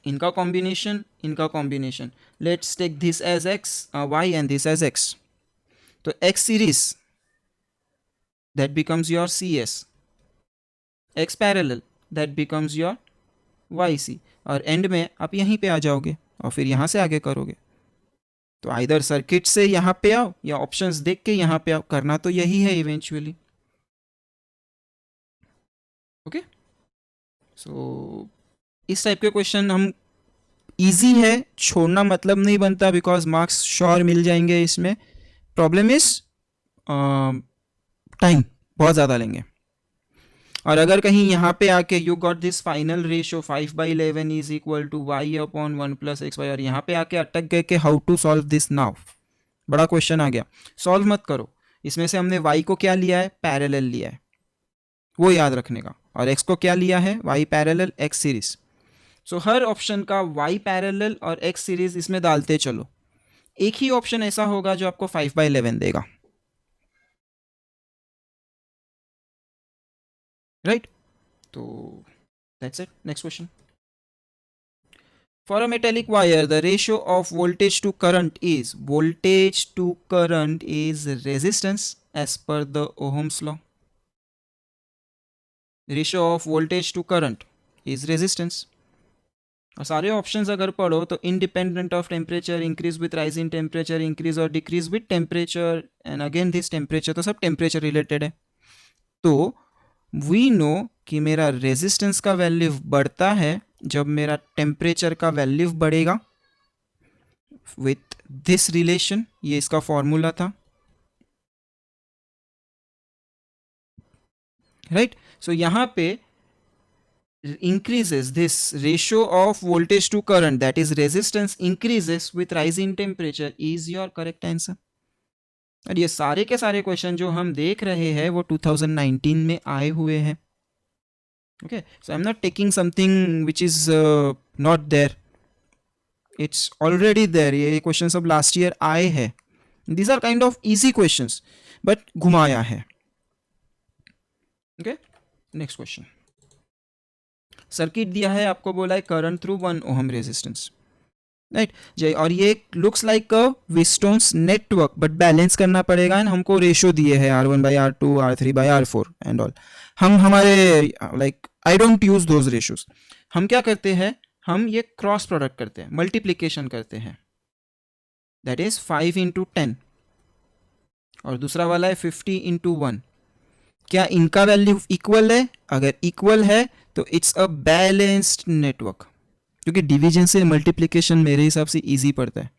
इनका combination. Let's take this as x y and this as x. तो x series that becomes your CS, x parallel that becomes your YC. और एंड में आप यहीं पे आ जाओगे और फिर यहां से आगे करोगे. तो आइदर सर्किट से यहां पे आओ या ऑप्शंस देख के यहां पे आओ. करना तो यही है इवेंचुअली. ओके, सो इस टाइप के क्वेश्चन हम इजी है, छोड़ना मतलब नहीं बनता, बिकॉज मार्क्स श्योर मिल जाएंगे इसमें. प्रॉब्लम इज टाइम बहुत ज़्यादा लेंगे. और अगर कहीं यहाँ पे आके you got this final ratio 5/11 is equal to y upon 1 plus x y, और यहाँ पे आके अटक गए कि how to solve this now, बड़ा क्वेश्चन आ गया. सॉल्व मत करो. इसमें से हमने y को क्या लिया है, पैरेलल लिया है, वो याद रखने का. और x को क्या लिया है, y पैरेलल x सीरीज. सो हर ऑप्शन का y पैरेलल और x सीरीज इसमें डालते चलो. एक ही ऑप्शन ऐसा होगा जो आपको 5/11 देगा, राइट. तो that's it. Next question. For a metallic wire, the ratio of voltage to current is resistance as per the Ohm's law. Ratio of voltage to current is resistance. और सारे ऑप्शंस अगर पढ़ो तो independent of temperature, increase with rise in temperature, increase और decrease with temperature, and again this temperature, तो सब temperature related है. तो वी नो कि मेरा रेजिस्टेंस का वैल्यू बढ़ता है जब मेरा टेम्परेचर का वैल्यू बढ़ेगा विथ दिस रिलेशन. ये इसका फॉर्मूला था, राइट. सो यहाँ पे increases this ratio of voltage to current, that is resistance increases with rise in temperature is your correct answer. और ये सारे के सारे क्वेश्चन जो हम देख रहे हैं वो 2019 में आए हुए हैं. Okay, so I am not taking something which is not there, it's already there. ये क्वेश्चन सब लास्ट ईयर आए हैं. These are kind of easy questions but घुमाया है. Okay, next question. सर्किट दिया है, आपको बोला है current through 1 ohm resistance, right. और ये looks like a Wheatstone network, but balance करना पड़ेगा. एंड हमको रेशो दिए हैं R1/R2, R3/R4 एंड ऑल. हम हमारे like I don't use those ratios. हम क्या करते हैं, हम ये क्रॉस प्रोडक्ट करते हैं, मल्टीप्लीकेशन करते हैं. दैट इज 5 × 10 और दूसरा वाला है 50 × 1. क्या इनका वैल्यू इक्वल है? अगर इक्वल है तो इट्स अ बैलेंस्ड नेटवर्क, क्योंकि डिवीजन से मल्टीप्लिकेशन मेरे हिसाब से इजी पड़ता है.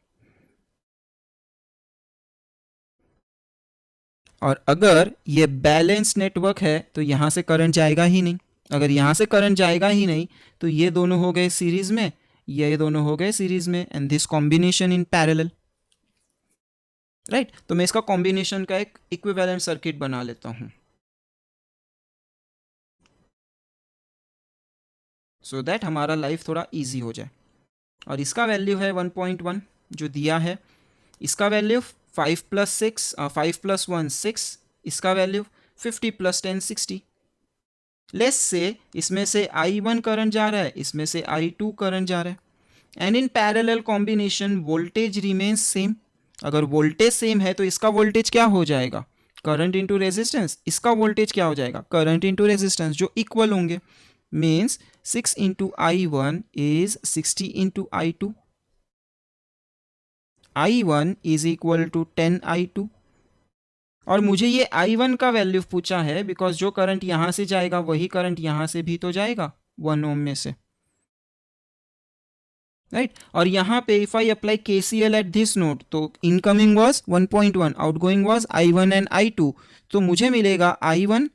और अगर ये बैलेंस्ड नेटवर्क है तो यहां से करंट जाएगा ही नहीं. अगर यहां से करंट जाएगा ही नहीं तो ये दोनों हो गए सीरीज में, ये दोनों हो गए सीरीज में, and this combination in parallel, right. तो मैं इसका कॉम्बिनेशन का एक इक्विवेलेंट सर्किट बना लेता हूं, सो दैट हमारा लाइफ थोड़ा इजी हो जाए. और इसका वैल्यू है 1.1 जो दिया है. इसका वैल्यू 5 + 1 6. इसका वैल्यू 50 + 10 60. लेस से इसमें से I1 करंट जा रहा है, इसमें से I2 करंट जा रहा है. And in parallel combination voltage remains same. अगर वोल्टेज सेम है तो इसका वोल्टेज क्या हो जाएगा, करंट इंटू रेजिस्टेंस, इसका वोल्टेज क्या हो जाएगा, करंट इंटू रेजिस्टेंस, जो इक्वल होंगे। Means 6 into I1 is 60 into I2, I1 is equal to 10 I2। और मुझे ये I1 का वैल्यू पूछा है बिकॉज जो करंट यहां से जाएगा वही करंट यहां से भी तो जाएगा 1 ओम में से, राइट। और यहाँ पे if I apply KCL at this node, तो incoming was 1.1, outgoing was I1 and I2, तो मुझे मिलेगा I1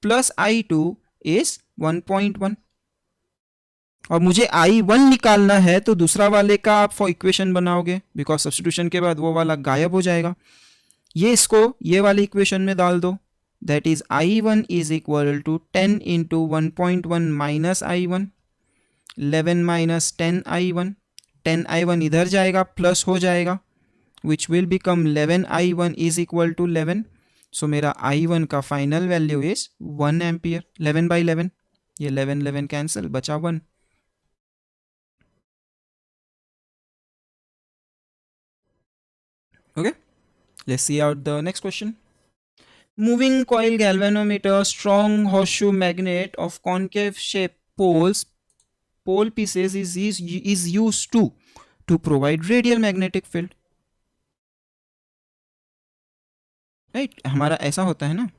प्लस I2 इज 1.1। और मुझे I1 निकालना है तो दूसरा वाले का आप फॉर इक्वेशन बनाओगे बिकॉज सब्स्टिट्यूशन के बाद वो वाला गायब हो जाएगा। ये इसको ये वाली इक्वेशन में डाल दो, that is I1 is equal to 10 into 1.1 minus I1, 11 minus 10 I1, 10 I1 इधर जाएगा प्लस हो जाएगा which will become 11 I1 is equal to 11। So मेरा I1 का फाइनल वैल्यू इज 1 एम्पियर। 11/11, ये 11 कैंसिल, बचा 1। Okay, let's see out the next question. Moving coil galvanometer, strong horseshoe magnet of concave shape pole pieces is used to provide radial magnetic field. Right, हमारा ऐसा होता है ना,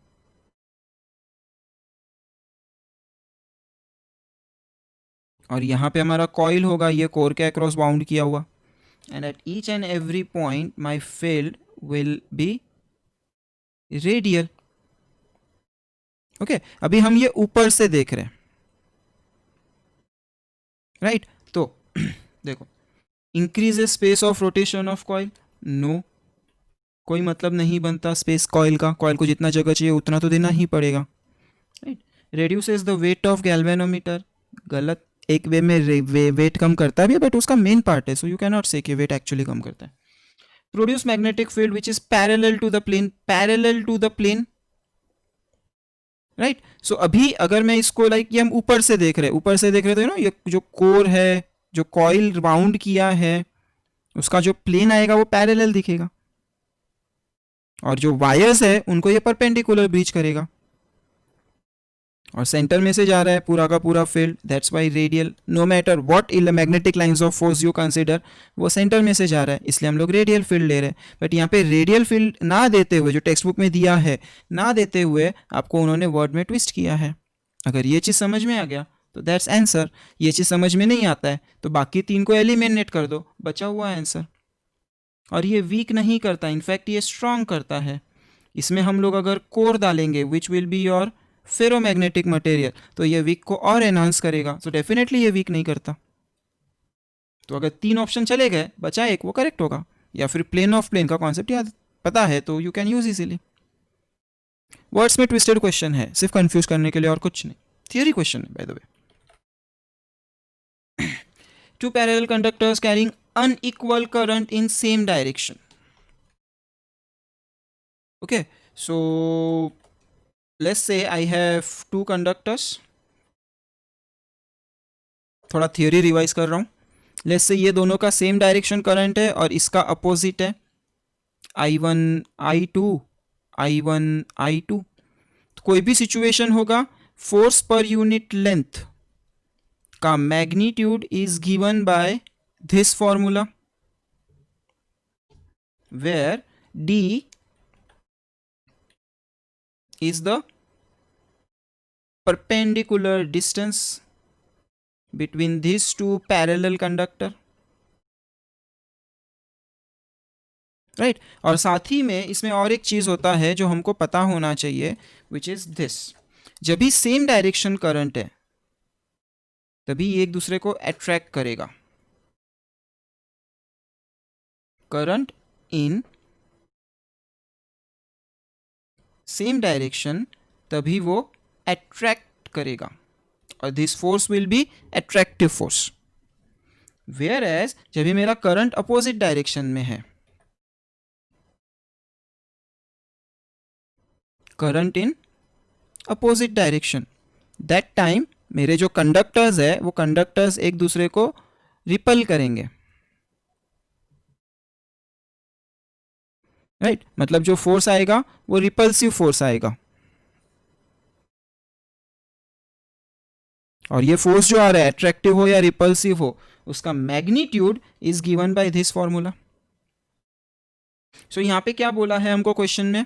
और यहाँ पे हमारा कॉइल होगा, ये कोर के अक्रॉस बाउंड किया हुआ, and at each and every point my field will be radial. Okay, अभी हम ये ऊपर से देख रहे हैं, राइट। तो देखो, increase space of rotation of coil, no, कोई मतलब नहीं बनता स्पेस कॉइल का, कॉइल को जितना जगह चाहिए उतना तो देना ही पड़ेगा, right. Reduces the weight of galvanometer, गलत, एक वे में वेट कम करता भी है बट उसका मेन पार्ट है, सो यू कैन नॉट से कि वेट एक्चुअली कम करता है। Produce magnetic field which is parallel to the plane, right. So अभी अगर मैं इसको ये हम ऊपर से देख रहे तो ना, ये जो कोर है, जो कॉइल राउंड किया है, उसका जो प्लेन आएगा वो पैरेलल दिखेगा, और जो वायर्स है उनको ये परपेंडिकुलर ब्रीच करेगा, और सेंटर में से जा रहा है पूरा का पूरा field, that's why radial. No matter what magnetic lines of force you consider, वो सेंटर में से जा रहा है, इसलिए हम लोग रेडियल फील्ड ले रहे हैं। बट यहाँ पे रेडियल फील्ड ना देते हुए, जो टेक्स्ट बुक में दिया है ना देते हुए, आपको उन्होंने वर्ड में ट्विस्ट किया है। अगर ये चीज़ समझ में आ गया तो दैट्स आंसर। ये चीज़ समझ में नहीं आता है तो बाकी 3 को एलिमिनेट कर दो, बचा हुआ आंसर। और ये वीक नहीं करता, इनफैक्ट ये स्ट्रांग करता है। इसमें हम लोग अगर कोर डालेंगे which will be your ferromagnetic material, तो ये वीक को और एनहांस करेगा, सो डेफिनेटली ये वीक नहीं करता। तो अगर 3 ऑप्शन चले गए, बचा एक, वो करेक्ट होगा। या फिर प्लेन ऑफ प्लेन का कॉन्सेप्ट याद पता है तो you can use easily. Words में ट्विस्टेड क्वेश्चन है, सिर्फ कंफ्यूज करने के लिए और कुछ नहीं, थियरी क्वेश्चन है by the way. 2 parallel conductors carrying unequal current in same direction. Okay, so let's say I have 2 conductors. थोड़ा थियोरी रिवाइज कर रहा हूँ। लेट्स से ये दोनों का सेम डायरेक्शन करंट है और इसका अपोजिट है, I1 I2 I1 I2। तो कोई भी सिचुएशन होगा, फोर्स पर यूनिट लेंथ का magnitude is given bye this formula where D is the perpendicular distance between these 2 parallel conductor, right। और साथ ही में इसमें और एक चीज होता है जो हमको पता होना चाहिए, which is this, जब भी सेम डायरेक्शन करंट है तभी एक दूसरे को अट्रैक्ट करेगा। करंट इन सेम डायरेक्शन तभी वो अट्रैक्ट करेगा, और this force will be attractive force. Whereas जब भी मेरा करंट अपोजिट डायरेक्शन में है, current in opposite direction, that time मेरे जो कंडक्टर्स है वो कंडक्टर्स एक दूसरे को रिपल करेंगे। राइट मतलब जो फोर्स आएगा वो रिपल्सिव फोर्स आएगा, और ये फोर्स जो आ रहा है अट्रैक्टिव हो या रिपल्सिव हो, उसका magnitude is given by this formula. So यहाँ पे क्या बोला है हमको क्वेश्चन में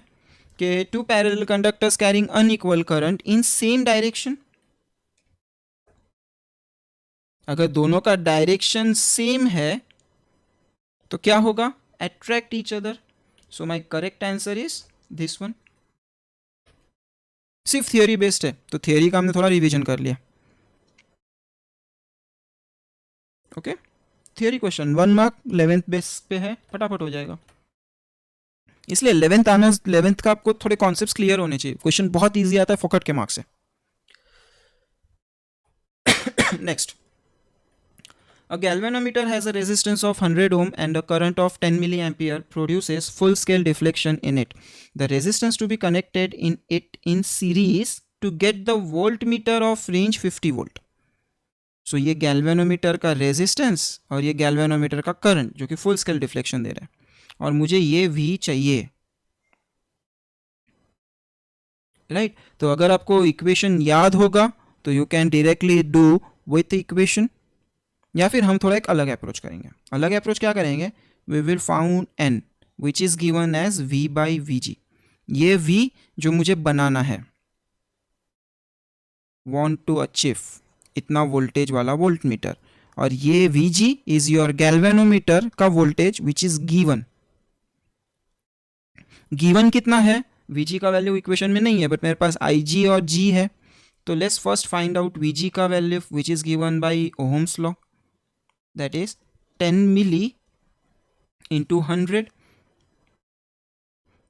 कि two parallel conductors carrying unequal current in same direction. अगर दोनों का डायरेक्शन सेम है तो क्या होगा, attract each other. So my correct answer is this one. सिर्फ थियोरी बेस्ड है तो थियोरी का हमने थोड़ा रिवीजन कर लिया. Okay theory question 1 mark 11th base पे है, फटाफट हो जाएगा. इसलिए 11th का आपको थोड़े कॉन्सेप्ट्स क्लियर होने चाहिए. क्वेश्चन बहुत इजी आता है फोकट के मार्क्स से. Next, a galvanometer has a resistance of 100 ohm and a current of 10 milliampere produces full scale deflection in it. The resistance to be connected in it in series to get the voltmeter of range 50 volt. So ये galvanometer का resistance और ये galvanometer का current जो कि full scale deflection दे रहा है, और मुझे ये V चाहिए. राइट तो अगर आपको इक्वेशन याद होगा तो you can directly do with equation, या फिर हम थोड़ा एक अलग अप्रोच करेंगे. अलग अप्रोच क्या करेंगे, we will found N which is given as V by V G. ये वी जो मुझे बनाना है, वांट टू अचीव इतना वोल्टेज वाला वोल्ट मीटर, और ये V G is your galvanometer का voltage which is given. Given कितना है, वी जी का वैल्यू इक्वेशन में नहीं है बट मेरे पास आई जी और जी है. तो let's first find out V G का value which is given by Ohm's law, that is 10 milli into 100.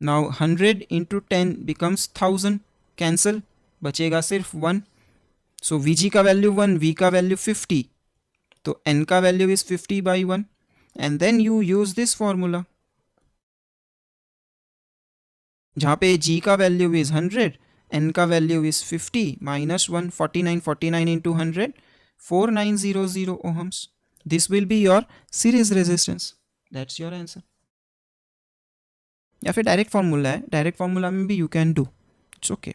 Now 100 into 10 becomes 1000. Cancel, बचेगा सिर्फ 1. So Vg का वैल्यू 1, V का वैल्यू 50, तो N का value is 50 by 1, and then you use this formula जहाँ पे G का value is 100, N का value is 50 minus 1, 49 into 100, 4900 ohms. This will be your series resistance. That's your answer. या फिर direct formula है, direct formula में भी you can do, it's okay.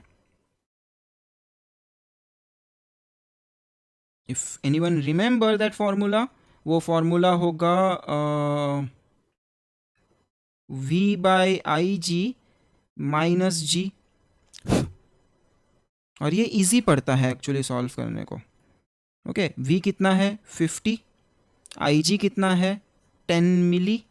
If anyone remember that formula, वो formula होगा V by I G minus G, और ये easy पड़ता है एक्चुअली सॉल्व करने को. ओके V कितना है 50, आई जी कितना है 10 मिली.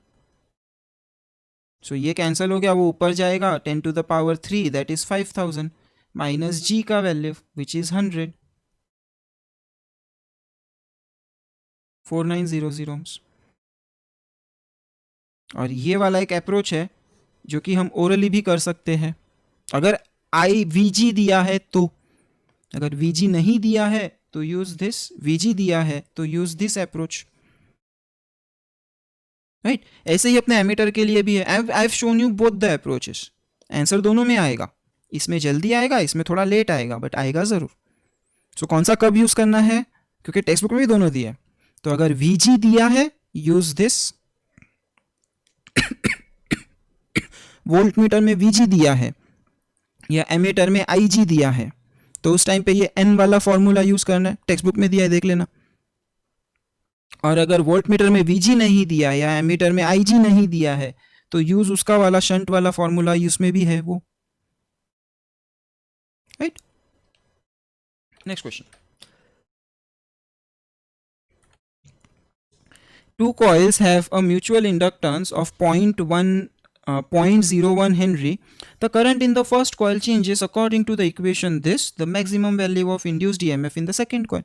सो ये कैंसिल हो गया, वो ऊपर जाएगा 10 to the power 3 that is 5000 minus G का वैल्यू विच इज 100, 4900 ohms. और ये वाला एक अप्रोच है जो कि हम ओरली भी कर सकते हैं अगर आई वी जी दिया है तो. अगर वी जी नहीं दिया है तो यूज दिस, वी जी दिया है तो यूज दिस अप्रोच. राइट ऐसे ही अपने एमीटर के लिए भी है. I have shown you both the approaches. Answer दोनों में आएगा, इसमें जल्दी आएगा, इसमें थोड़ा लेट आएगा, बट आएगा जरूर. सो कौन सा कब यूज करना है, क्योंकि टेक्स्ट बुक में भी दोनों दिए. तो अगर वीजी दिया है यूज दिस, वोल्ट मीटर में वीजी दिया है या एमीटर में आईजी दिया है तो उस टाइम पे ये एन वाला फॉर्मूला यूज करना है. टेक्स्ट बुक में दिया है, देख लेना. और अगर वोल्ट मीटर में वीजी नहीं दिया या एमीटर में आईजी नहीं दिया है तो यूज उसका वाला शंट वाला फॉर्मूला उसमें भी है वो. Right next question. Two coils have a mutual inductance of 0.01 Henry. The current in the first coil changes according to the equation this, the maximum value of induced EMF in the second coil.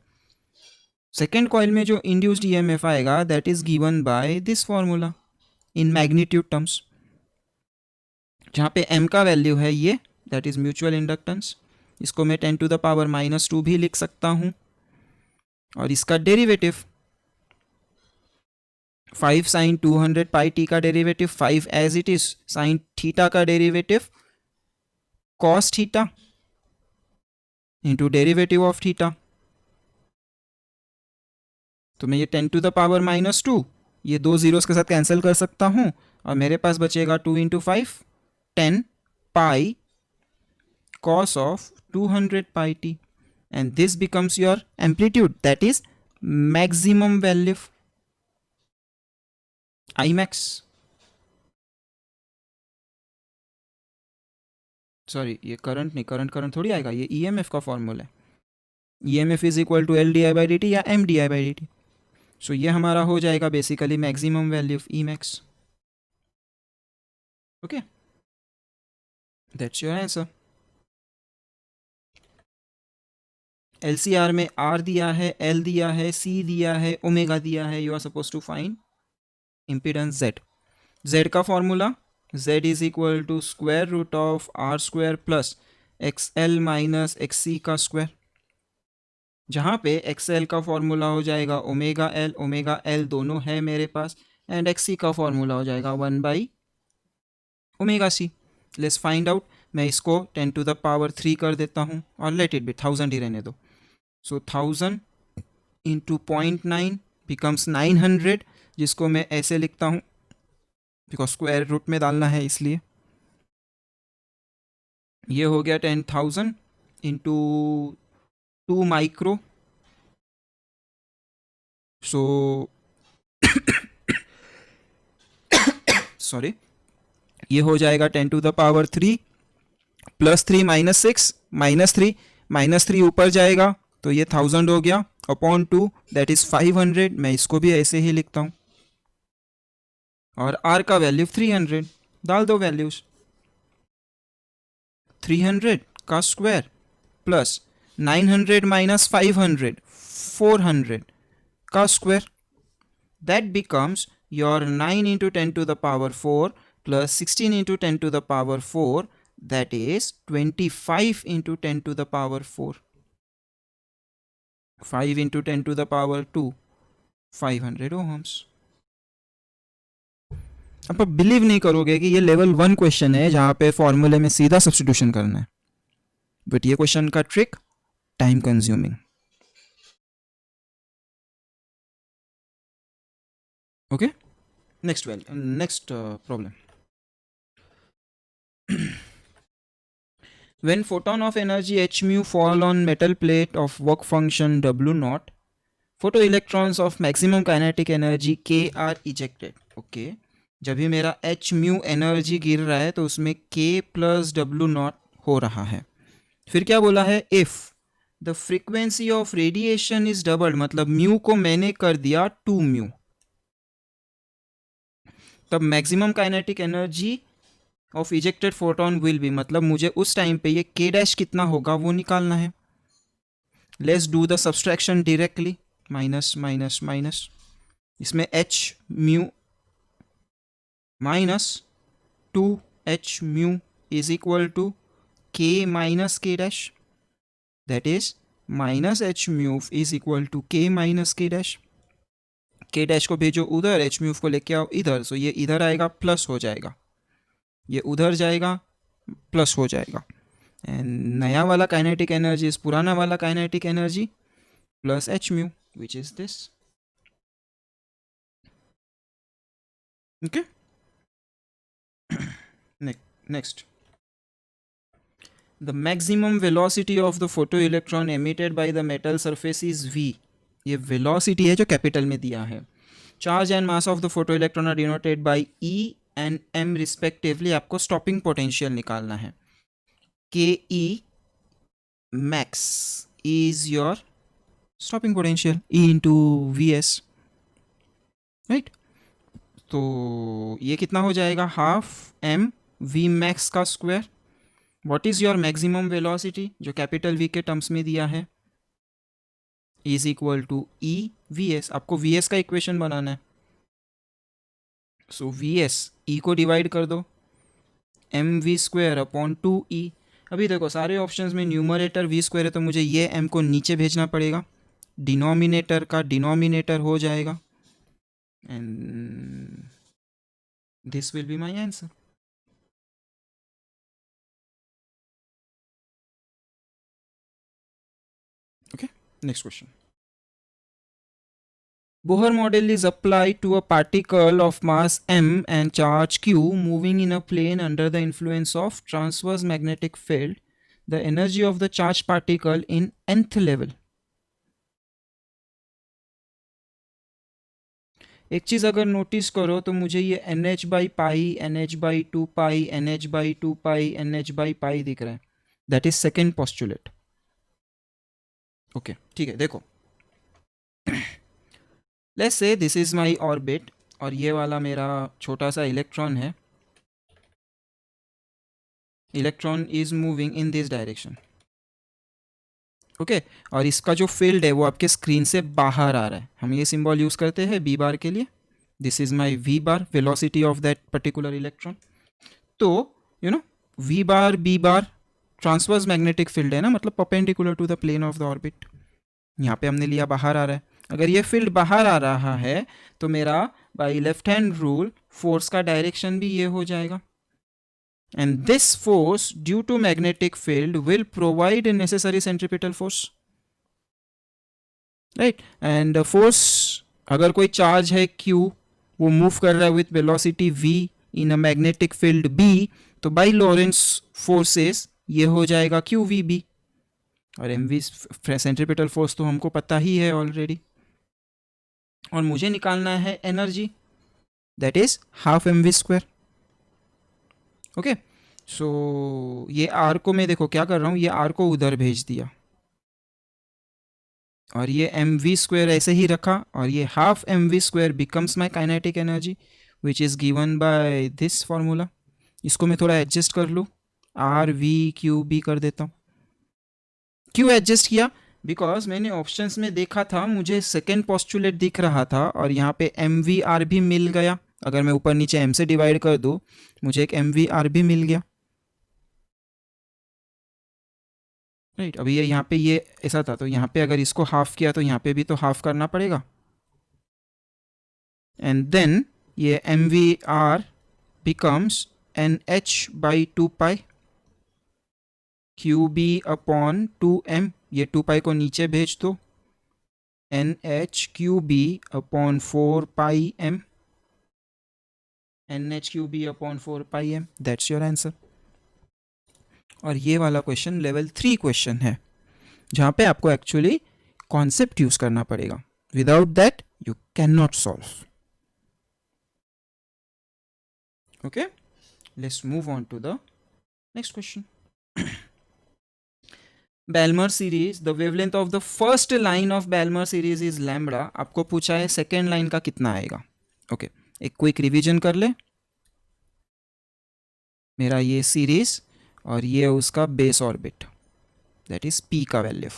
Second coil में जो induced EMF आएगा that is given by this formula in magnitude terms. जहाँ पे M का value है ये, that is mutual inductance. इसको मैं 10 to the power -2 भी लिख सकता हूँ. और इसका डेरिवेटिव 5 sin 200 pi t का derivative 5 as it is, sin theta का derivative cos theta into derivative of theta. तो मैं ये 10 to the power -2 ये दो जीरोस के साथ कैंसिल कर सकता हूँ और मेरे पास बचेगा 2 into 5 10 pi cos of 200 pi t, and this becomes your amplitude, that is maximum value Imax. Sorry, ये करंट नहीं, करंट थोड़ी आएगा, ये ईएमएफ का फॉर्मूला है. EMF is equal to L D I by D T या M D I by D T. So ये हमारा हो जाएगा basically maximum value of E max. Okay, that's your answer. LCR में आर दिया है, एल दिया है, सी दिया है, ओमेगा दिया है. You are suppose to find impedance Z. Z का formula z is equal to square root of R square plus X L minus X C का स्क्वायर, जहाँ पे एक्स एल का फॉर्मूला हो जाएगा ओमेगा एल दोनों है मेरे पास, एंड एक्स सी का फॉर्मूला हो जाएगा 1 by omega C. Let's find out. मैं इसको 10 टू द पावर 3 कर देता हूँ और लेट इट बी 1000 ही रहने दो. सो 1000 इंटू 0.9 बिकम्स 900, जिसको मैं ऐसे लिखता हूँ बिकॉज स्क्वायर रूट में डालना है इसलिए. ये हो गया 10,000 इंटू 2 माइक्रो. सो सॉरी, ये हो जाएगा 10 to the power 3 plus 3 minus 6 minus 3 ऊपर जाएगा तो ये 1000 हो गया अपॉन 2 दैट इज 500. मैं इसको भी ऐसे ही लिखता हूँ और r का वैल्यू 300 डाल दो वैल्यूज. 300 का स्क्वायर प्लस 900 माइनस 500 400 का square, that becomes your 9 into 10 to the power 4 plus 16 into 10 to the power 4, that is 25 into 10 to the power 4. 5 into 10 to the power 2 500 ohms. अब आप बिलीव नहीं करोगे कि ये लेवल 1 क्वेश्चन है जहाँ पे फॉर्मूले में सीधा सब्स्टिट्यूशन करना है, बट ये क्वेश्चन का trick time consuming. Okay, next problem. When photon of energy h mu fall on metal plate of work function w naught, photoelectrons of maximum kinetic energy k are ejected. Okay, जब भी मेरा H mu energy गिर रहा है तो उसमें k plus W not हो रहा है. फिर क्या बोला है, if the frequency of radiation is doubled, मतलब म्यू को मैंने कर दिया 2 म्यू, तब maximum kinetic energy of ejected photon will be, मतलब मुझे उस टाइम पे ये k डैश कितना होगा वो निकालना है. Let's do the subtraction directly. Minus minus minus, इसमें h mu minus 2h mu is equal to k minus k dash, that is minus h mu is equal to k minus k dash. k dash को भेजो उधर, h mu को लेके आओ इधर, सो ये इधर आएगा प्लस हो जाएगा, ये उधर जाएगा प्लस हो जाएगा, एंड नया वाला काइनेटिक एनर्जी इज पुराना वाला kinetic energy plus h mu which is this. Okay, next. The maximum velocity of the photoelectron emitted by the metal surface is v. ये velocity है जो कैपिटल में दिया है. Charge and mass of the photoelectron are denoted by E and M respectively. आपको stopping potential निकालना है. KE max is your stopping potential, E into Vs, right? तो ये कितना हो जाएगा, हाफ m v max का square. What is your maximum velocity जो कैपिटल v के टर्म्स में दिया है, is equal to e vs. आपको vs का इक्वेशन बनाना है, सो vs e को डिवाइड कर दो mv स्क्वायर अपॉन 2e. अभी देखो सारे ऑप्शंस में न्यूमरेटर v स्क्वायर है तो मुझे ये m को नीचे भेजना पड़ेगा, डिनोमिनेटर का डिनोमिनेटर हो जाएगा, and this will be my answer. Okay, next question. Bohr model is applied to a particle of mass m and charge q moving in a plane under the influence of transverse magnetic field. The energy of the charged particle in nth level. एक चीज़ अगर notice करो तो मुझे ये NH by pi, NH by 2 pi, NH by 2 pi, NH by pi दिख रहा है. That is second postulate. Okay, ठीक है. देखो, let's say this is my orbit और ये वाला मेरा छोटा सा इलेक्ट्रॉन है. Electron is moving in this direction. Okay, और इसका जो फील्ड है वो आपके स्क्रीन से बाहर आ रहा है. हम ये सिंबल यूज करते हैं बी बार के लिए. This is my V bar, velocity of that particular electron. तो you know V bar B bar transverse magnetic field है ना, मतलब perpendicular to the plane of the orbit. यहाँ पे हमने लिया बाहर आ रहा है. अगर ये फील्ड बाहर आ रहा है तो मेरा by left hand rule force का डायरेक्शन भी ये हो जाएगा. And this force due to magnetic field will provide a necessary centripetal force, right? And force, अगर कोई चार्ज है q वो मूव कर रहा है with velocity v in a magnetic field b, तो by Lorentz forces ये हो जाएगा qvb. और mv सेंट्रीपिटल फोर्स तो हमको पता ही है ऑलरेडी. और मुझे निकालना है energy, that is half mv square. Okay, so ये आर को मैं देखो क्या कर रहा हूँ, ये आर को उधर भेज दिया और ये एम वी स्क्वायर ऐसे ही रखा, और ये half M V square becomes my kinetic energy which is given by this formula. इसको मैं थोड़ा एडजस्ट कर लूँ, आर वी क्यू बी कर देता हूँ. क्यों एडजस्ट किया? बिकॉज मैंने ऑप्शंस में देखा था, मुझे सेकेंड पॉस्टुलेट दिख रहा था और यहाँ पे एम वी आर भी मिल गया. अगर मैं ऊपर नीचे m से डिवाइड कर दूँ मुझे एक एम वी आर भी मिल गया. राइट, अभी ये यहाँ पे ये ऐसा था, तो यहाँ पे अगर इसको हाफ किया तो यहाँ पे भी तो हाफ करना पड़ेगा. एंड देन ये M V R becomes N H by 2 pi Q B upon 2m. ये 2 पाई को नीचे भेज दो, N H Q B upon 4 pi m, N H Q B upon 4 pi m. That's your answer. और ये वाला question level 3 question है, जहाँ पे आपको एक्चुअली कॉन्सेप्ट यूज करना पड़ेगा. Without that you can not solve. Okay, let's move on to the next question. Balmer series, the wavelength of the first line of Balmer series is lambda. आपको पूछा है second line का कितना आएगा. Okay, एक quick revision कर ले. मेरा ये सीरीज और ये उसका base orbit, that is P का वैल्यू.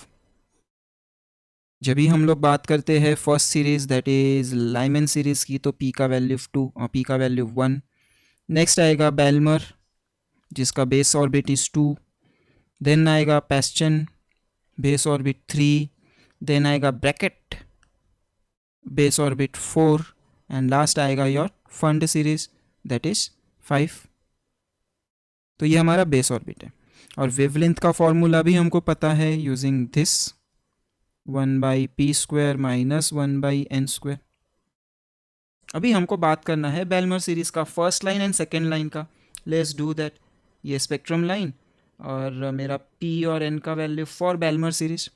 जब भी हम लोग बात करते हैं first series that is Lyman series की, तो पी का वैल्यू 2 और पी का वैल्यू 1. नेक्स्ट आएगा बेलमर जिसका बेस ऑर्बिट इज 2. देन आएगा पैस्चन बेस ऑर्बिट 3. देन आएगा Brackett base orbit 4 and last आएगा your Pfund series that is 5. तो ये हमारा बेस ऑर्बिट है. और वेवलेंथ का फॉर्मूला भी हमको पता है using this 1 by P square minus 1 by N square. अभी हमको बात करना है बेलमर सीरीज का first line and second line का. Let's do that. ये स्पेक्ट्रम लाइन और मेरा P और N का वैल्यू फॉर बेलमर सीरीज.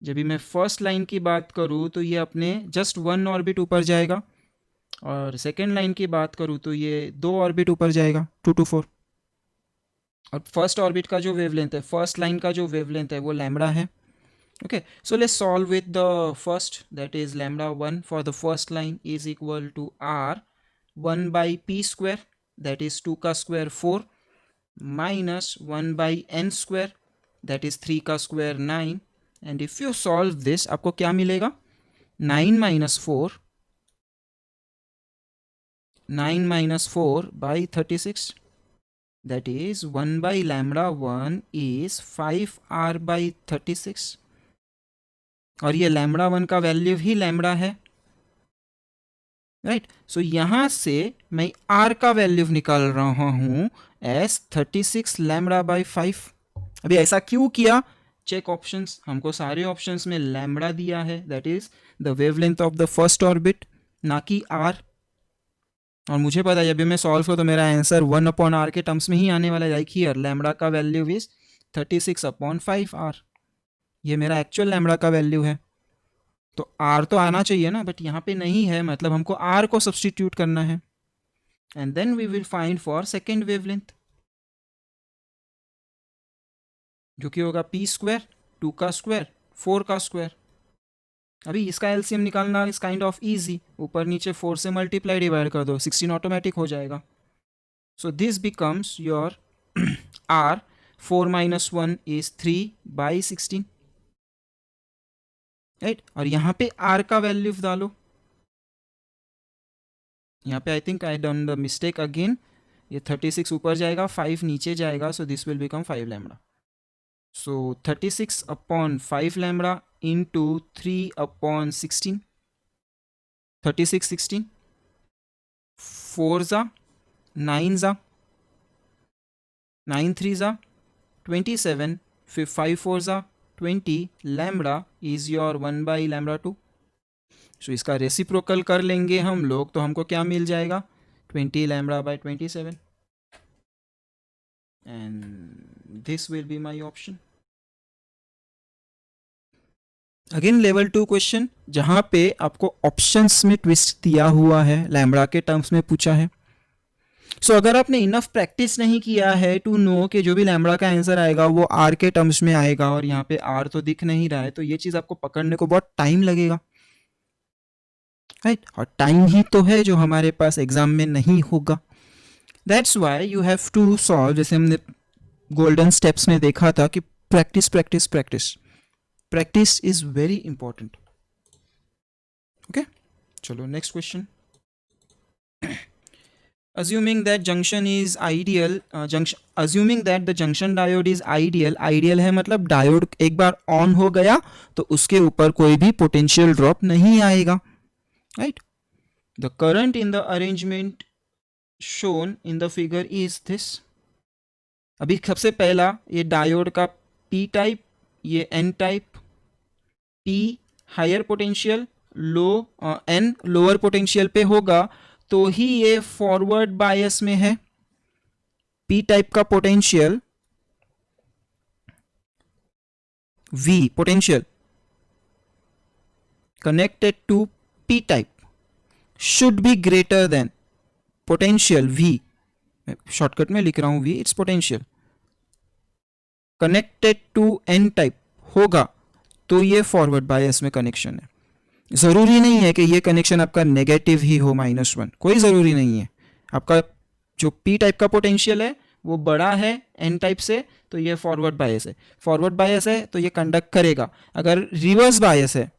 जब भी मैं फर्स्ट लाइन की बात करूँ तो ये अपने जस्ट 1 ऑर्बिट ऊपर जाएगा, और सेकेंड लाइन की बात करूँ तो ये 2 ऑर्बिट ऊपर जाएगा 2 to 4. और फर्स्ट ऑर्बिट का जो वेवलेंथ है, फर्स्ट लाइन का जो वेवलेंथ है वो लैम्बडा है. Okay, so let's solve with the first, that is lambda 1 for the first line is equal to R 1 by P square that is 2 का square 4 minus 1 by n square that is 3 का square 9. and if you solve this आपको क्या मिलेगा? 9 minus 4 by 36 that is 1 by lambda 1 is 5r by 36. और ये lambda 1 का value ही lambda है. Right, सो यहाँ से मैं r का वैल्यू निकाल रहा हूँ एस 36 लैम्बडा बाई 5. अभी ऐसा क्यों किया? चेक ऑप्शंस, हमको सारे ऑप्शंस में लैम्बडा दिया है, that is the wavelength of the first orbit, ना कि आर। और मुझे पता है जब भी मैं सॉल्व करूँ तो मेरा आंसर 1/r के टर्म्स में ही आने वाला है। लाइक हियर लैम्बडा का वैल्यू इज 36/5r, ये मेरा एक्चुअल लैम्बडा का वैल्यू है, तो r तो आना चाहिए ना, बट यहाँ पे नहीं है, मतलब हमको r को सब्सटीट्यूट करना है। And then we will find for second wavelength, जो कि होगा p², 2 का स्क्वायर, 4 का स्क्वायर। अभी इसका एलसीएम निकालना इज काइंड ऑफ इजी, ऊपर नीचे 4 से मल्टीप्लाई डिवाइड कर दो, 16 ऑटोमेटिक हो जाएगा। So this becomes your r, 4 - 1 is 3/16, right. और यहाँ पे r का वैल्यू डालो, यहाँ पे I think I done the mistake again, ये 36 ऊपर जाएगा, 5 नीचे जाएगा, so this will become 5 lambda. So 36/5 lambda into 3/16, 36 16, 4 za 9 za 9 3 za 27, 5 4 za 20, lambda is your 1/λ2। so इसका रेसिप्रोकल कर लेंगे हम लोग तो हमको क्या मिल जाएगा, 20 λ/27, and this will be my option। Again level 2 question, जहां पे आपको ऑप्शंस में ट्विस्ट दिया हुआ है, लैम्बडा के टर्म्स में पूछा है। सो अगर आपने इनफ प्रैक्टिस नहीं किया है टू नो कि जो भी लैम्बडा का आंसर आएगा वो आर के टर्म्स में आएगा, और यहाँ पे आर तो दिख नहीं रहा है, तो ये चीज आपको पकड़ने को बहुत टाइम लगेगा, राइट। और टाइम ही तो है जो हमारे पास एग्जाम में नहीं होगा। That's why you have to solve, जैसे हमने गोल्डन स्टेप्स में देखा था कि practice practice practice practice is very important, okay। चलो next question. assuming that junction is ideal, assuming that the junction diode is ideal है मतलब डायोड एक बार ऑन हो गया तो उसके ऊपर कोई भी पोटेंशियल ड्रॉप नहीं आएगा, right। the current in the arrangement shown in the figure is this। अभी सबसे पहला ये डायोड का p टाइप, ये n type, P higher potential, N lower potential पे होगा तो ही ये फॉरवर्ड बायस में है। P टाइप का potential V potential connected to P type should be greater than potential V, shortcut में लिख रहा हूं V, it's potential connected to N type होगा तो ये फॉरवर्ड बायस में कनेक्शन है। जरूरी नहीं है कि ये कनेक्शन आपका नेगेटिव ही हो, -1, कोई जरूरी नहीं है। आपका जो P टाइप का पोटेंशियल है वो बड़ा है N टाइप से, तो ये फॉरवर्ड बायस है। फॉरवर्ड बायस है तो ये कंडक्ट करेगा, अगर रिवर्स बायस है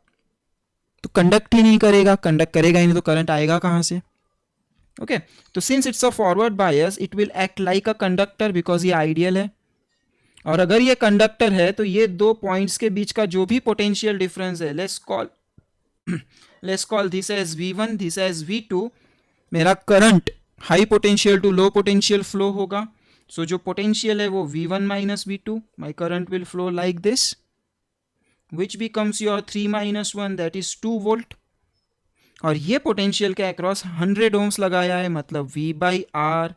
तो कंडक्ट ही नहीं करेगा, कंडक्ट करेगा ही नहीं तो करंट आएगा कहां से, ओके। तो since it's a forward bias it will act like a conductor because ये आइडियल है। और अगर ये कंडक्टर है तो ये दो पॉइंट्स के बीच का जो भी पोटेंशियल डिफरेंस है, let's call this as V1, this as V2, मेरा current high potential to low potential flow होगा। सो जो पोटेंशियल है वो V1 - V2, my current will flow like this, which becomes your 3 - 1 that is 2 volt. और ये potential के across 100 ohms लगाया है, मतलब V/R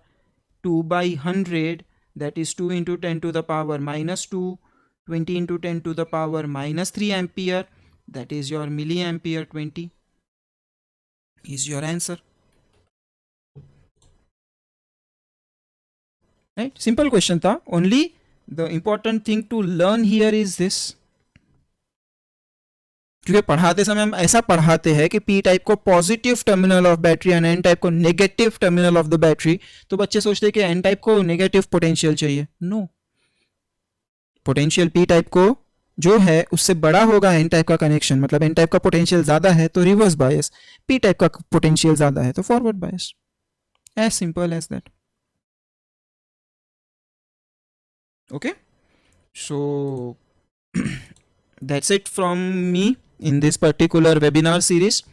2/100 that is 2 into 10 to the power -2, 20 into 10 to the power -3 ampere, that is your milliampere 20 is your answer, right। simple question था, only the important thing to learn here is this, क्योंकि पढ़ाते समय हम ऐसा पढ़ाते हैं कि P type को पॉजिटिव टर्मिनल ऑफ बैटरी और N टाइप को negative terminal of the battery, तो बच्चे सोचते हैं कि N टाइप को नेगेटिव पोटेंशियल चाहिए। नो, पोटेंशियल P टाइप को जो है उससे बड़ा होगा N टाइप का कनेक्शन, मतलब N टाइप का पोटेंशियल ज्यादा है तो रिवर्स बायस, P टाइप का पोटेंशियल ज्यादा है तो forward bias, as simple as that, okay. So that's it from me in this particular webinar series.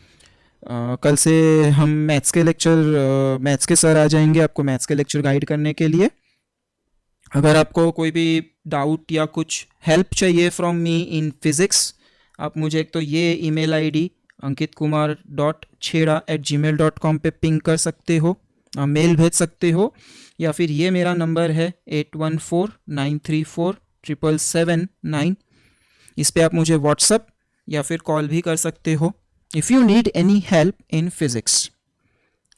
कल से हम मैथ्स के सर आ जाएंगे आपको मैथ्स के लेक्चर गाइड करने के लिए। अगर आपको कोई भी डाउट या कुछ हेल्प चाहिए फ्रॉम मी इन फिज़िक्स, आप मुझे एक तो ये email ID ankitkumar.chheda@gmail.com पे पिंग कर सकते हो, मेल भेज सकते हो, या फिर ये मेरा नंबर है 8149347779। इस पे आप मुझे व्हाट्सअप या फिर कॉल भी कर सकते हो if you need any help in physics.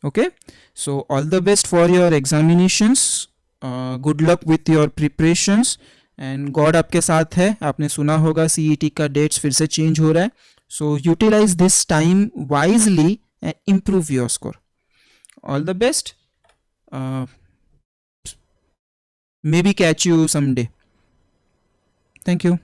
Okay, so all the best for your examinations, good luck with your preparations, and God आपके साथ है। आपने सुना होगा CET का डेट्स फिर से चेंज हो रहा है, so utilize this time wisely and improve your score. All the best, maybe catch you someday. Thank you.